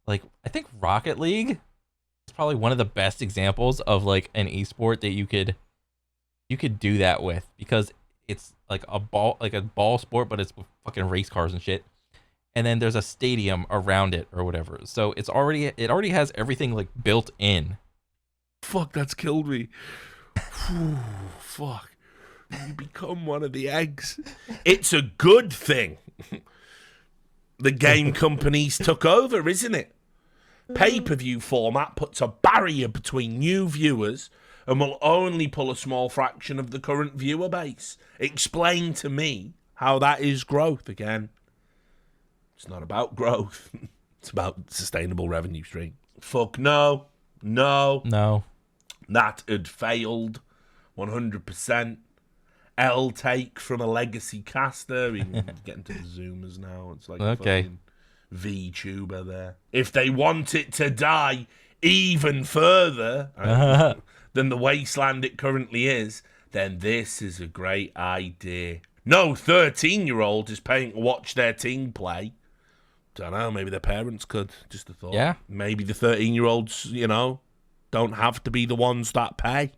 like, I think Rocket League is probably one of the best examples of like an esport that you could do that with, because it's like a ball sport, but it's with fucking race cars and shit. And then there's a stadium around it or whatever. So it already has everything like built in. Fuck, that's killed me. Fuck. You become one of the eggs. It's a good thing. The game companies took over, isn't it? Pay-per-view format puts a barrier between new viewers and will only pull a small fraction of the current viewer base. Explain to me how that is growth again. It's not about growth. It's about sustainable revenue stream. Fuck no. No. That had failed 100%. L take from a legacy caster. We're getting to the Zoomers now. It's like okay. Fucking VTuber there. If they want it to die even further than the wasteland it currently is, then this is a great idea. No 13-year-old is paying to watch their teen play. Don't know, maybe their parents could. Just a thought. Yeah. Maybe the 13-year-olds, don't have to be the ones that pay.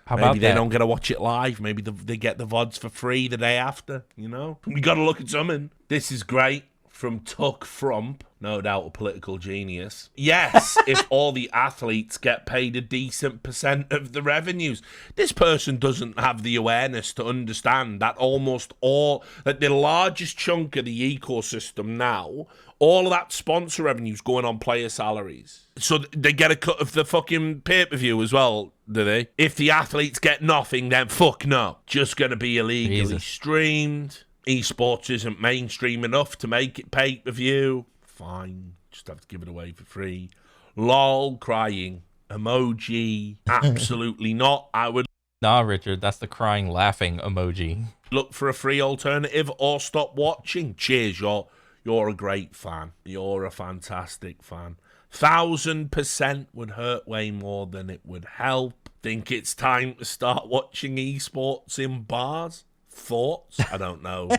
How about Maybe they that? don't get to watch it live. Maybe they get the VODs for free the day after, We got to look at something. This is great. From Tuck Frump, no doubt a political genius. Yes, if all the athletes get paid a decent % of the revenues. This person doesn't have the awareness to understand that that the largest chunk of the ecosystem now, all of that sponsor revenue's going on player salaries. So they get a cut of the fucking pay-per-view as well, do they? If the athletes get nothing, then fuck no. Just going to be illegally streamed. Esports isn't mainstream enough to make it pay-per-view. Fine, just have to give it away for free. Lol, crying. Emoji, absolutely not. I would Nah, Richard, that's the crying laughing emoji. look for a free alternative or stop watching. Cheers, you're a great fan. You're a fantastic fan. 1,000% would hurt way more than it would help. Think it's time to start watching esports in bars? Thoughts? I don't know.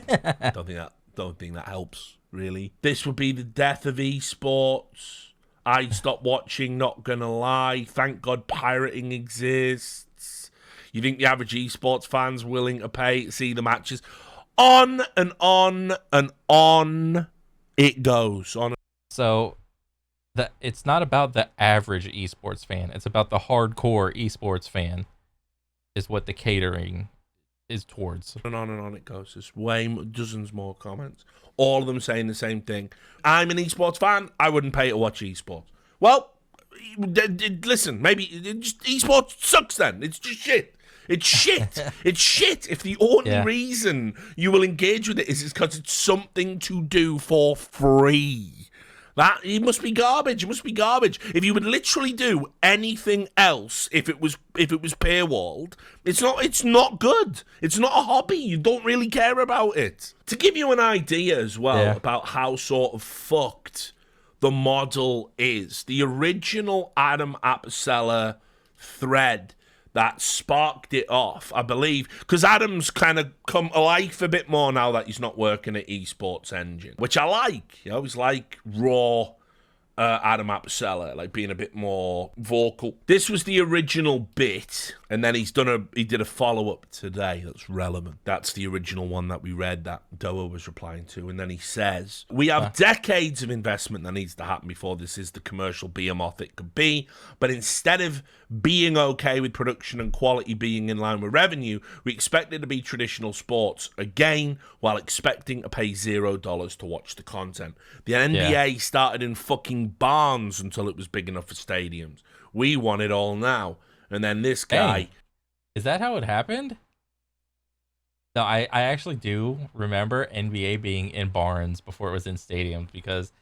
Don't think that helps, really. This would be the death of esports. I'd stop watching, not gonna lie. Thank God pirating exists. You think the average esports fan's willing to pay to see the matches? On and on and on it goes. So it's not about the average esports fan. It's about the hardcore esports fan is what the catering is towards. And on it goes. There's dozens more comments. All of them saying the same thing. I'm an esports fan. I wouldn't pay to watch esports. Well, listen, maybe esports sucks then. It's just shit. It's shit. It's shit. If the only reason you will engage with it is because it's something to do for free. It must be garbage. It must be garbage. If you would literally do anything else, if it was paywalled, it's not good. It's not a hobby. You don't really care about it. To give you an idea as well about how sort of fucked the model is, the original Adam Apicella thread that sparked it off, I believe, because Adam's kind of come to life a bit more now that he's not working at Esports Engine, which I like. You know, he's like raw Adam Apicella, like being a bit more vocal. This was the original bit, and then he did a follow-up today that's relevant. That's the original one that we read that Doa was replying to, and then he says, we have decades of investment that needs to happen before this is the commercial behemoth it could be, but instead of being okay with production and quality being in line with revenue, we expect it to be traditional sports again, while expecting to pay $0 to watch the content. The NBA started in fucking barns until it was big enough for stadiums. We want it all now. And then this guy... Hey, is that how it happened? No, I actually do remember NBA being in barns before it was in stadiums, because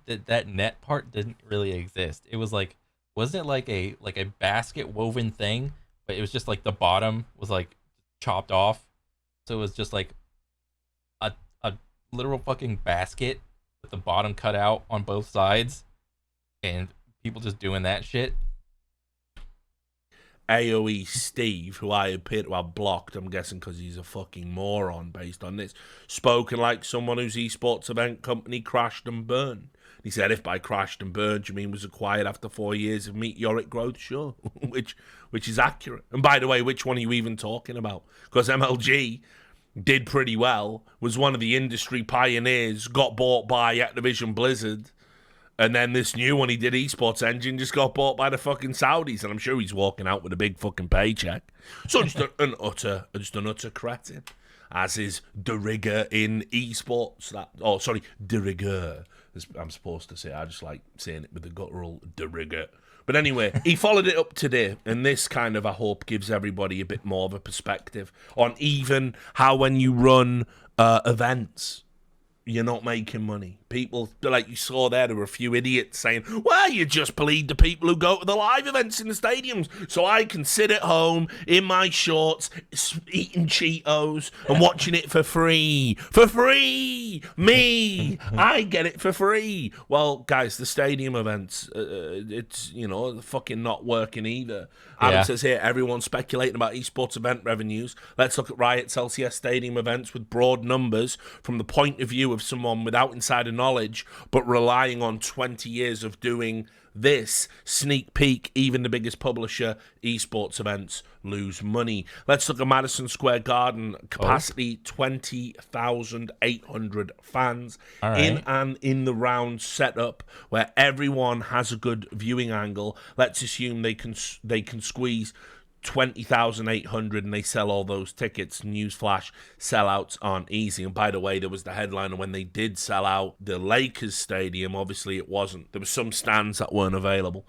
that net part didn't really exist. It was like, wasn't it like a basket woven thing, but it was just like the bottom was like chopped off, so it was just like a literal fucking basket with the bottom cut out on both sides, and people just doing that shit. AOE Steve, who I appear to have blocked, I'm guessing because he's a fucking moron based on this, spoken like someone whose esports event company crashed and burned. He said, if by crashed and burned you mean was acquired after 4 years of meteoric growth, sure, which is accurate. And by the way, which one are you even talking about? Because MLG did pretty well, was one of the industry pioneers, got bought by Activision Blizzard, and then this new one he did, Esports Engine, just got bought by the fucking Saudis, and I'm sure he's walking out with a big fucking paycheck. So just an utter cretin, as is de rigueur in esports. De rigueur, as I'm supposed to say. I just like saying it with the guttural de rigueur. But anyway, he followed it up today, and this kind of, I hope, gives everybody a bit more of a perspective on even how when you run events, you're not making money. People, like you saw there were a few idiots saying, well, you just bleed the people who go to the live events in the stadiums, so I can sit at home in my shorts, eating Cheetos and watching it for free. For free! Me! I get it for free. Well, guys, the stadium events, it's, fucking not working either. Adam says here, everyone's speculating about esports event revenues. Let's look at Riot's LCS stadium events with broad numbers from the point of view of someone without insider knowledge, but relying on 20 years of doing this. Sneak peek, even the biggest publisher, esports events lose money. Let's look at Madison Square Garden, capacity 20,800 fans, in an in the round setup where everyone has a good viewing angle. Let's assume they can squeeze 20,800 and they sell all those tickets. Newsflash, sellouts aren't easy. And by the way, there was the headliner when they did sell out the Lakers stadium. Obviously it wasn't. There were some stands that weren't available.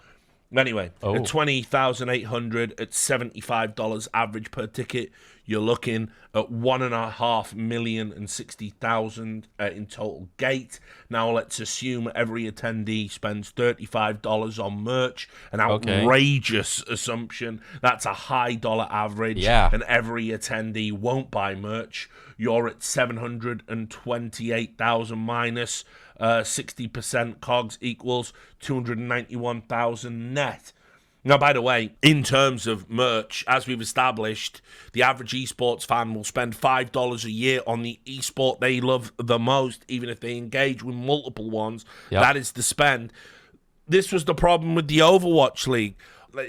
Anyway, at 20,800 at $75 average per ticket, you're looking at 1,560,000 in total gate. Now let's assume every attendee spends $35 on merch. An outrageous assumption. That's a high dollar average. Yeah. And every attendee won't buy merch. You're at 728,000 minus 60% COGS equals 291,000 net. Now, by the way, in terms of merch, as we've established, the average esports fan will spend $5 a year on the esport they love the most, even if they engage with multiple ones. Yep. That is the spend. This was the problem with the Overwatch League.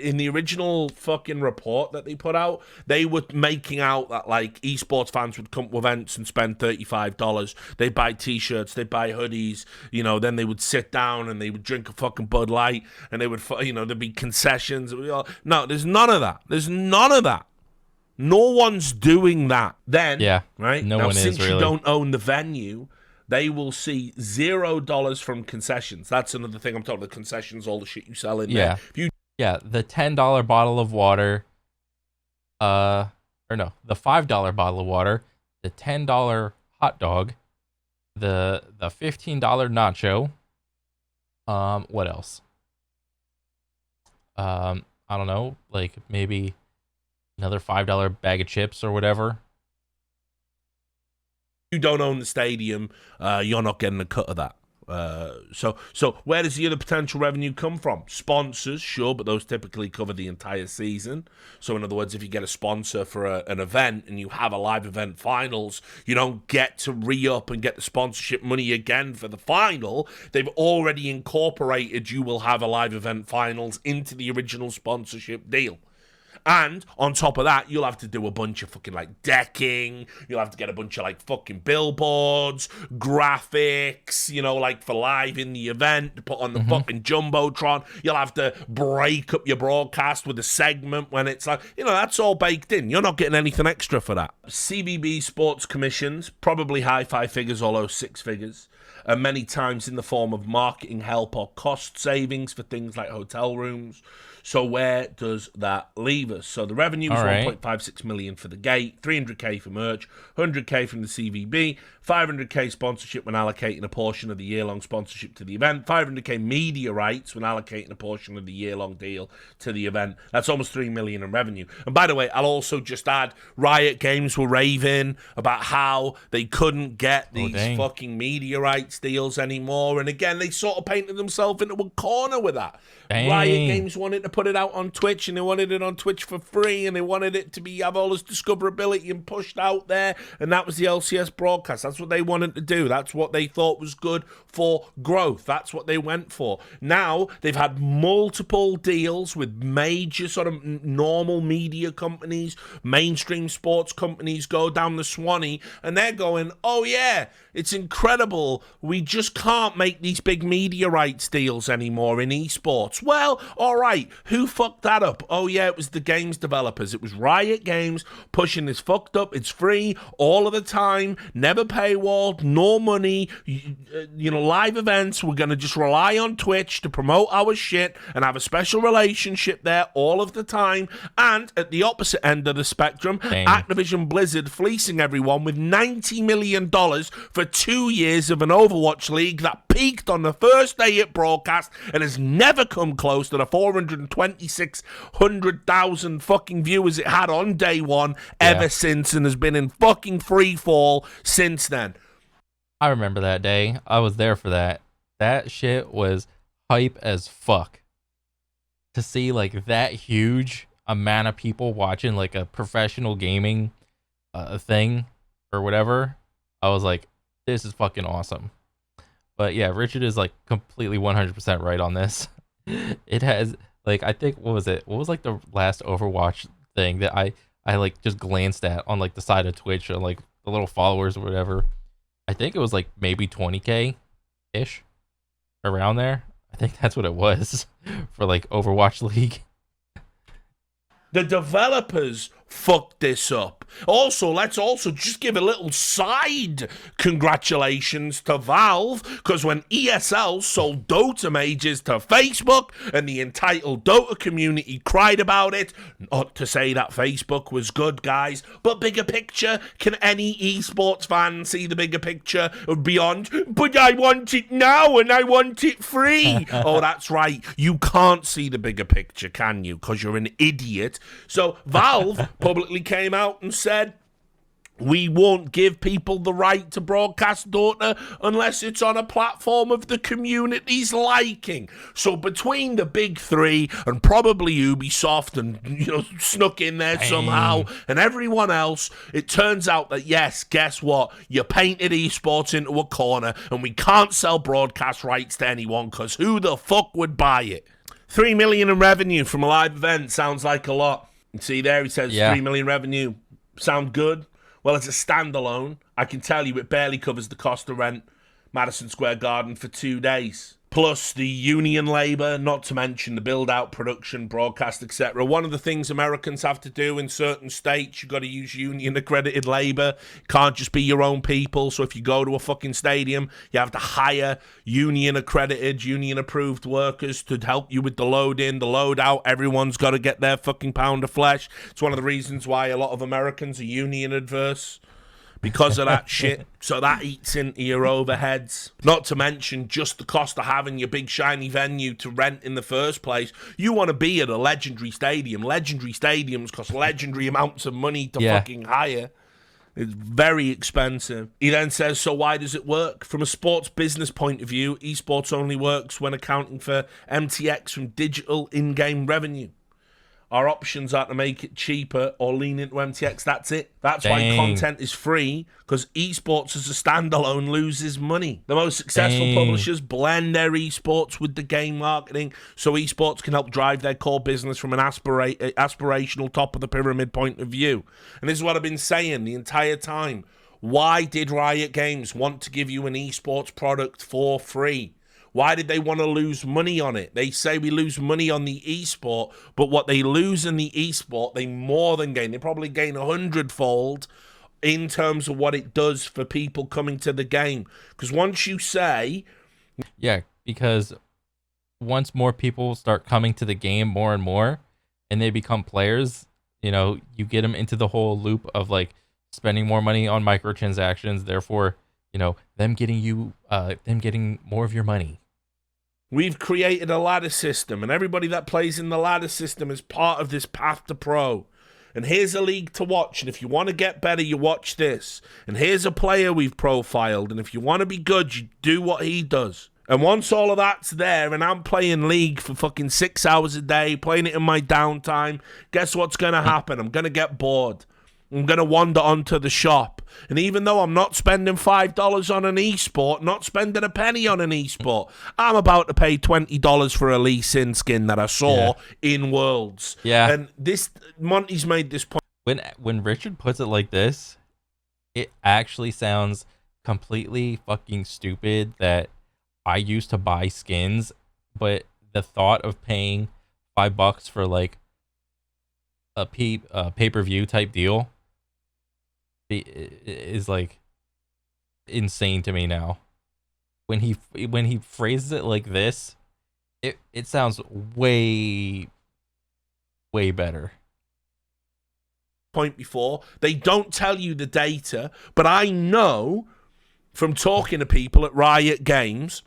In the original fucking report that they put out, they were making out that, like, esports fans would come to events and spend $35. They'd buy t-shirts, they'd buy hoodies, you know, then they would sit down and they would drink a fucking Bud Light and they would, you know, there'd be concessions. No, there's none of that. There's none of that. No one's doing that. Then, yeah, right? No now, one since is really. You don't own the venue, they will see $0 from concessions. That's another thing I'm talking about. The concessions, all the shit you sell in there. If you Yeah, the $10 bottle of water, the $5 bottle of water, the $10 hot dog, the $15 nacho. What else? I don't know, like maybe another $5 bag of chips or whatever. You don't own the stadium, you're not getting a cut of that. So where does the other potential revenue come from? Sponsors, sure, but those typically cover the entire season. So in other words, if you get a sponsor for an event and you have a live event finals, you don't get to re-up and get the sponsorship money again for the final. They've already incorporated you will have a live event finals into the original sponsorship deal. And on top of that, you'll have to do a bunch of fucking, like, decking. You'll have to get a bunch of, like, fucking billboards, graphics, you know, like, for live in the event, to put on the fucking Jumbotron. You'll have to break up your broadcast with a segment when it's like, you know, that's all baked in. You're not getting anything extra for that. CBB sports commissions, probably high five figures or low six figures. Many times in the form of marketing help or cost savings for things like hotel rooms. So where does that leave us? So the revenue is 1.56 million for the gate, 300k for merch, 100k from the CVB, 500k sponsorship when allocating a portion of the year-long sponsorship to the event, 500k media rights when allocating a portion of the year-long deal to the event. That's almost 3 million in revenue. And by the way, I'll also just add, Riot Games were raving about how they couldn't get these fucking media rights deals anymore. And again, they sort of painted themselves into a corner with that. Dang. Riot Games wanted to put it out on Twitch, and they wanted it on Twitch for free, and they wanted it to have all this discoverability and pushed out there, and that was the LCS broadcast. That's what they wanted to do. That's what they thought was good for growth. That's what they went for. Now, they've had multiple deals with major sort of normal media companies, mainstream sports companies go down the Swanee, and they're going, oh yeah, it's incredible. We just can't make these big media rights deals anymore in esports. Well, all right, who fucked that up? Oh yeah, it was the games developers. It was Riot Games pushing this fucked up. It's free all of the time, never paywalled, no money, you know, live events. We're going to just rely on Twitch to promote our shit and have a special relationship there all of the time. And at the opposite end of the spectrum, Activision Blizzard fleecing everyone with $90 million for 2 years of an Overwatch League that peaked on the first day it broadcast and has never come close to the 426,000 fucking viewers it had on day one ever since, and has been in fucking free fall since then. I remember that day. I was there for that. That shit was hype as fuck. To see like that huge amount of people watching like a professional gaming thing or whatever, I was like, this is fucking awesome. But yeah, Richard is like completely 100% right on this. It has like, I think, what was it? What was like the last Overwatch thing that I like just glanced at on like the side of Twitch or like the little followers or whatever? I think it was like maybe 20K ish around there. I think that's what it was for like Overwatch League. The developers fucked this up. Also, let's also just give a little side congratulations to Valve, because when ESL sold Dota mages to Facebook and the entitled Dota community cried about it, not to say that Facebook was good, guys, but bigger picture, can any esports fan see the bigger picture of beyond, but I want it now and I want it free? Oh, that's right, you can't see the bigger picture, can you? Because you're an idiot. So Valve publicly came out and said, we won't give people the right to broadcast Dota unless it's on a platform of the community's liking. So between the big three and probably Ubisoft and, snuck in there somehow, and everyone else, it turns out that, yes, guess what? You painted esports into a corner and we can't sell broadcast rights to anyone, because who the fuck would buy it? 3 million in revenue from a live event sounds like a lot. You see there, he says 3 million revenue. Sound good? Well, as a standalone, I can tell you it barely covers the cost of rent Madison Square Garden for 2 days. Plus the union labour, not to mention the build-out, production, broadcast, etc. One of the things Americans have to do in certain states, you've got to use union-accredited labour. It can't just be your own people. So if you go to a fucking stadium, you have to hire union-accredited, union-approved workers to help you with the load-in, the load-out. Everyone's got to get their fucking pound of flesh. It's one of the reasons why a lot of Americans are union-adverse. Because of that shit. So that eats into your overheads. Not to mention just the cost of having your big shiny venue to rent in the first place. You want to be at a legendary stadium. Legendary stadiums cost legendary amounts of money to fucking hire. It's very expensive. He then says, so why does it work? From a sports business point of view, esports only works when accounting for MTX from digital in-game revenue. Our options are to make it cheaper or lean into MTX. That's it. That's why content is free, because esports as a standalone loses money. The most successful publishers blend their esports with the game marketing, so esports can help drive their core business from an aspirational top of the pyramid point of view. And this is what I've been saying the entire time. Why did Riot Games want to give you an esports product for free? Why did they want to lose money on it? They say we lose money on the esport, but what they lose in the esport, they more than gain. They probably gain 100-fold in terms of what it does for people coming to the game. Because once you say... Yeah, because once more people start coming to the game more and more, and they become players, you get them into the whole loop of, like, spending more money on microtransactions, therefore, them getting more of your money. We've created a ladder system, and everybody that plays in the ladder system is part of this path to pro. And here's a league to watch, and if you want to get better, you watch this. And here's a player we've profiled, and if you want to be good, you do what he does. And once all of that's there, and I'm playing League for fucking 6 hours a day, playing it in my downtime, guess what's going to happen? I'm going to get bored. I'm going to wander onto the shop. And even though I'm not spending $5 on an esport, not spending a penny on an esport, I'm about to pay $20 for a Lee Sin skin that I saw in Worlds. Yeah. And Monty's made this point. When Richard puts it like this, it actually sounds completely fucking stupid that I used to buy skins, but the thought of paying $5 for like a pay-per-view type deal is like insane to me now. When he phrases it like this, it sounds way better. Point before, they don't tell you the data, but I know from talking to people at Riot Games,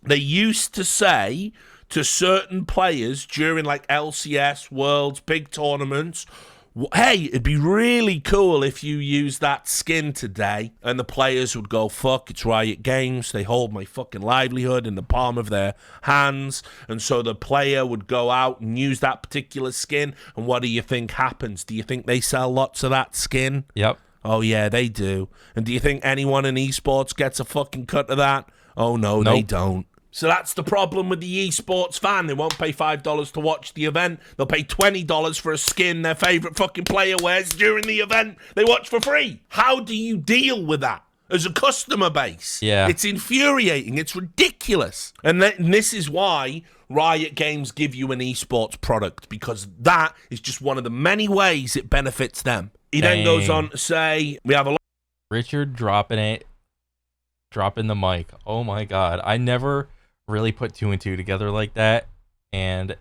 they used to say to certain players during like LCS, Worlds, big tournaments, hey, it'd be really cool if you use that skin today. And the players would go, fuck, it's Riot Games. They hold my fucking livelihood in the palm of their hands. And so the player would go out and use that particular skin. And what do you think happens? Do you think they sell lots of that skin? Yep. Oh, yeah, they do. And do you think anyone in esports gets a fucking cut of that? Oh, no, nope. They don't. So that's the problem with the esports fan. They won't pay $5 to watch the event. They'll pay $20 for a skin their favourite fucking player wears during the event they watch for free. How do you deal with that as a customer base? Yeah. It's infuriating. It's ridiculous. And this is why Riot Games give you an esports product, because that is just one of the many ways it benefits them. He then goes on to say, we have a lot. Richard dropping the mic. Oh my god. I never really put two and two together like that, and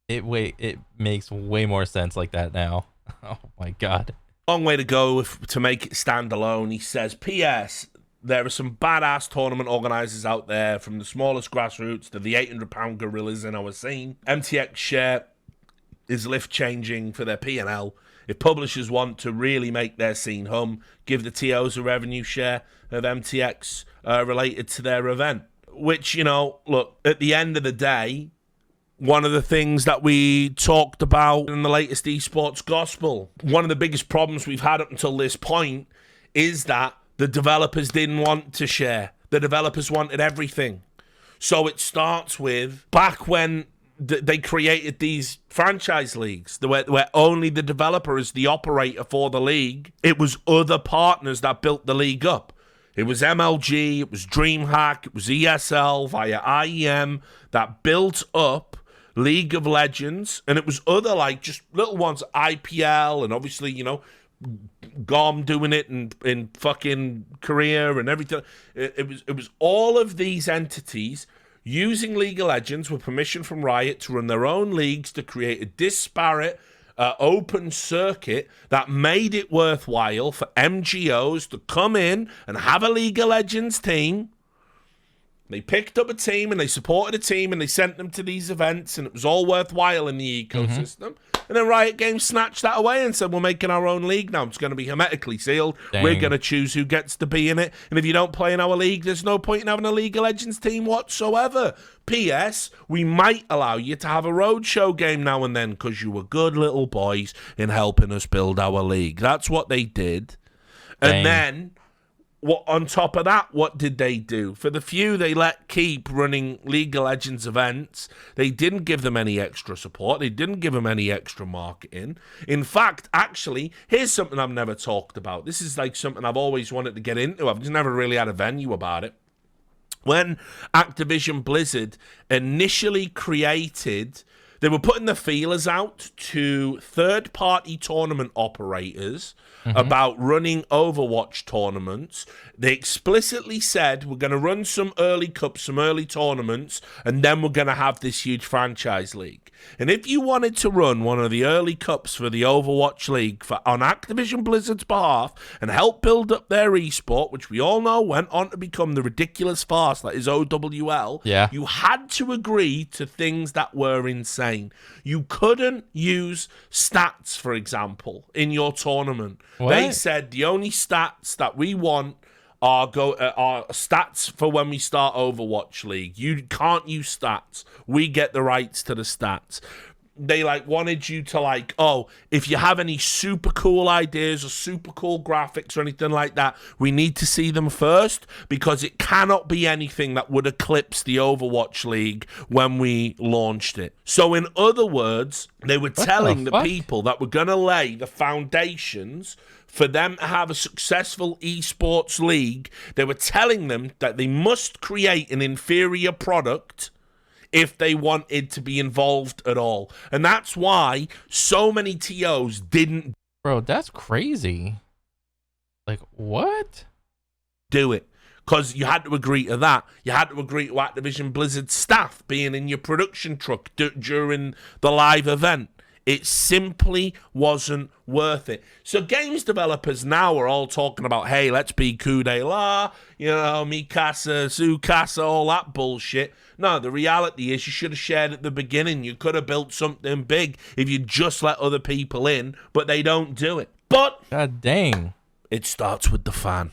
it makes way more sense like that now. Oh my god. Long way to go to make it stand alone. He says, P.S. There are some badass tournament organisers out there, from the smallest grassroots to the 800-pound gorillas in our scene. MTX share is life-changing for their P&L. If publishers want to really make their scene hum, give the TOs a revenue share of MTX related to their event. Which, you know, look, at the end of the day, one of the things that we talked about in the latest esports gospel, one of the biggest problems we've had up until this point is that the developers didn't want to share. The developers wanted everything. So it starts with back when they created these franchise leagues where only the developer is the operator for the league. It was other partners that built the league up. It was MLG, it was DreamHack, it was ESL via IEM that built up League of Legends, and it was other, like, just little ones, IPL, and obviously, you know, GOM doing it in fucking Korea and everything. It was all of these entities using League of Legends with permission from Riot to run their own leagues to create a disparate open circuit that made it worthwhile for MGOs to come in and have a League of Legends team. They picked up a team and they supported a team and they sent them to these events, and it was all worthwhile in the ecosystem. And then Riot Games snatched that away and said, we're making our own league now. It's going to be hermetically sealed. Dang. We're going to choose who gets to be in it. And if you don't play in our league, there's no point in having a League of Legends team whatsoever. P.S. We might allow you to have a roadshow game now and then because you were good little boys in helping us build our league. That's what they did. Dang. And then, on top of that, what did they do? For the few they let keep running League of Legends events, they didn't give them any extra support. They didn't give them any extra marketing. In fact, actually, here's something I've never talked about. This is like something I've always wanted to get into. I've just never really had a venue about it. When Activision Blizzard initially created, they were putting the feelers out to third-party tournament operators about running Overwatch tournaments. They explicitly said, we're going to run some early cups, some early tournaments, and then we're going to have this huge franchise league. And if you wanted to run one of the early cups for the Overwatch League on Activision Blizzard's behalf and help build up their esport, which we all know went on to become the ridiculous farce that is OWL, you had to agree to things that were insane. You couldn't use stats, for example, in your tournament. What? They said the only stats that we want are stats for when we start Overwatch League. You can't use stats. We get the rights to the stats. They wanted you to if you have any super cool ideas or super cool graphics or anything like that, we need to see them first, because it cannot be anything that would eclipse the Overwatch League when we launched it. So in other words, they were telling the people that were going to lay the foundations for them to have a successful esports league. They were telling them that they must create an inferior product if they wanted to be involved at all. And that's why so many TOs didn't. Bro, that's crazy. Like, what? Do it. Because you had to agree to that. You had to agree to Activision Blizzard staff being in your production truck during the live event. It simply wasn't worth it. So games developers now are all talking about, hey, let's be coup de la, Mikasa, Tsukasa, all that bullshit. No, the reality is you should have shared at the beginning. You could have built something big if you just let other people in, but they don't do it. But God dang. It starts with the fan.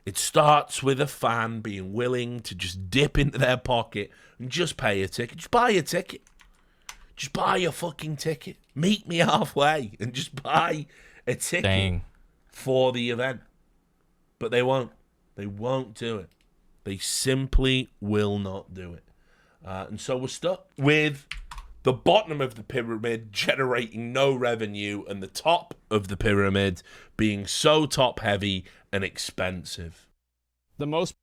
It starts with a fan being willing to just dip into their pocket and just pay a ticket. Just buy a ticket. Just buy a fucking ticket. Meet me halfway and just buy a ticket for the event. But they won't. They won't do it. They simply will not do it. And so we're stuck with the bottom of the pyramid generating no revenue and the top of the pyramid being so top heavy and expensive. The most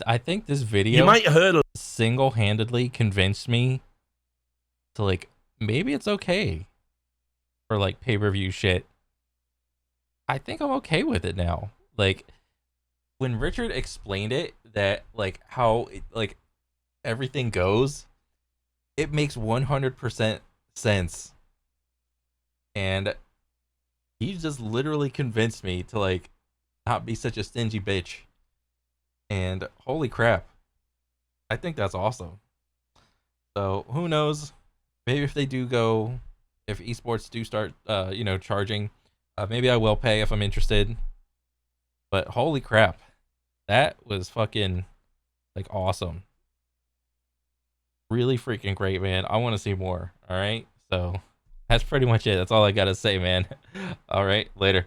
I think this You video might have heard. single-handedly convinced me to like maybe it's okay for like pay-per-view shit. I think I'm okay with it now. Like when Richard explained it, that like how like everything goes, it makes 100% sense. And he just literally convinced me to like not be such a stingy bitch. And holy crap, I think that's awesome. So who knows? Maybe if they do go, if esports do start, charging, maybe I will pay if I'm interested. But holy crap, that was fucking like awesome. Really freaking great, man. I want to see more. All right, so that's pretty much it. That's all I gotta say, man. All right, later.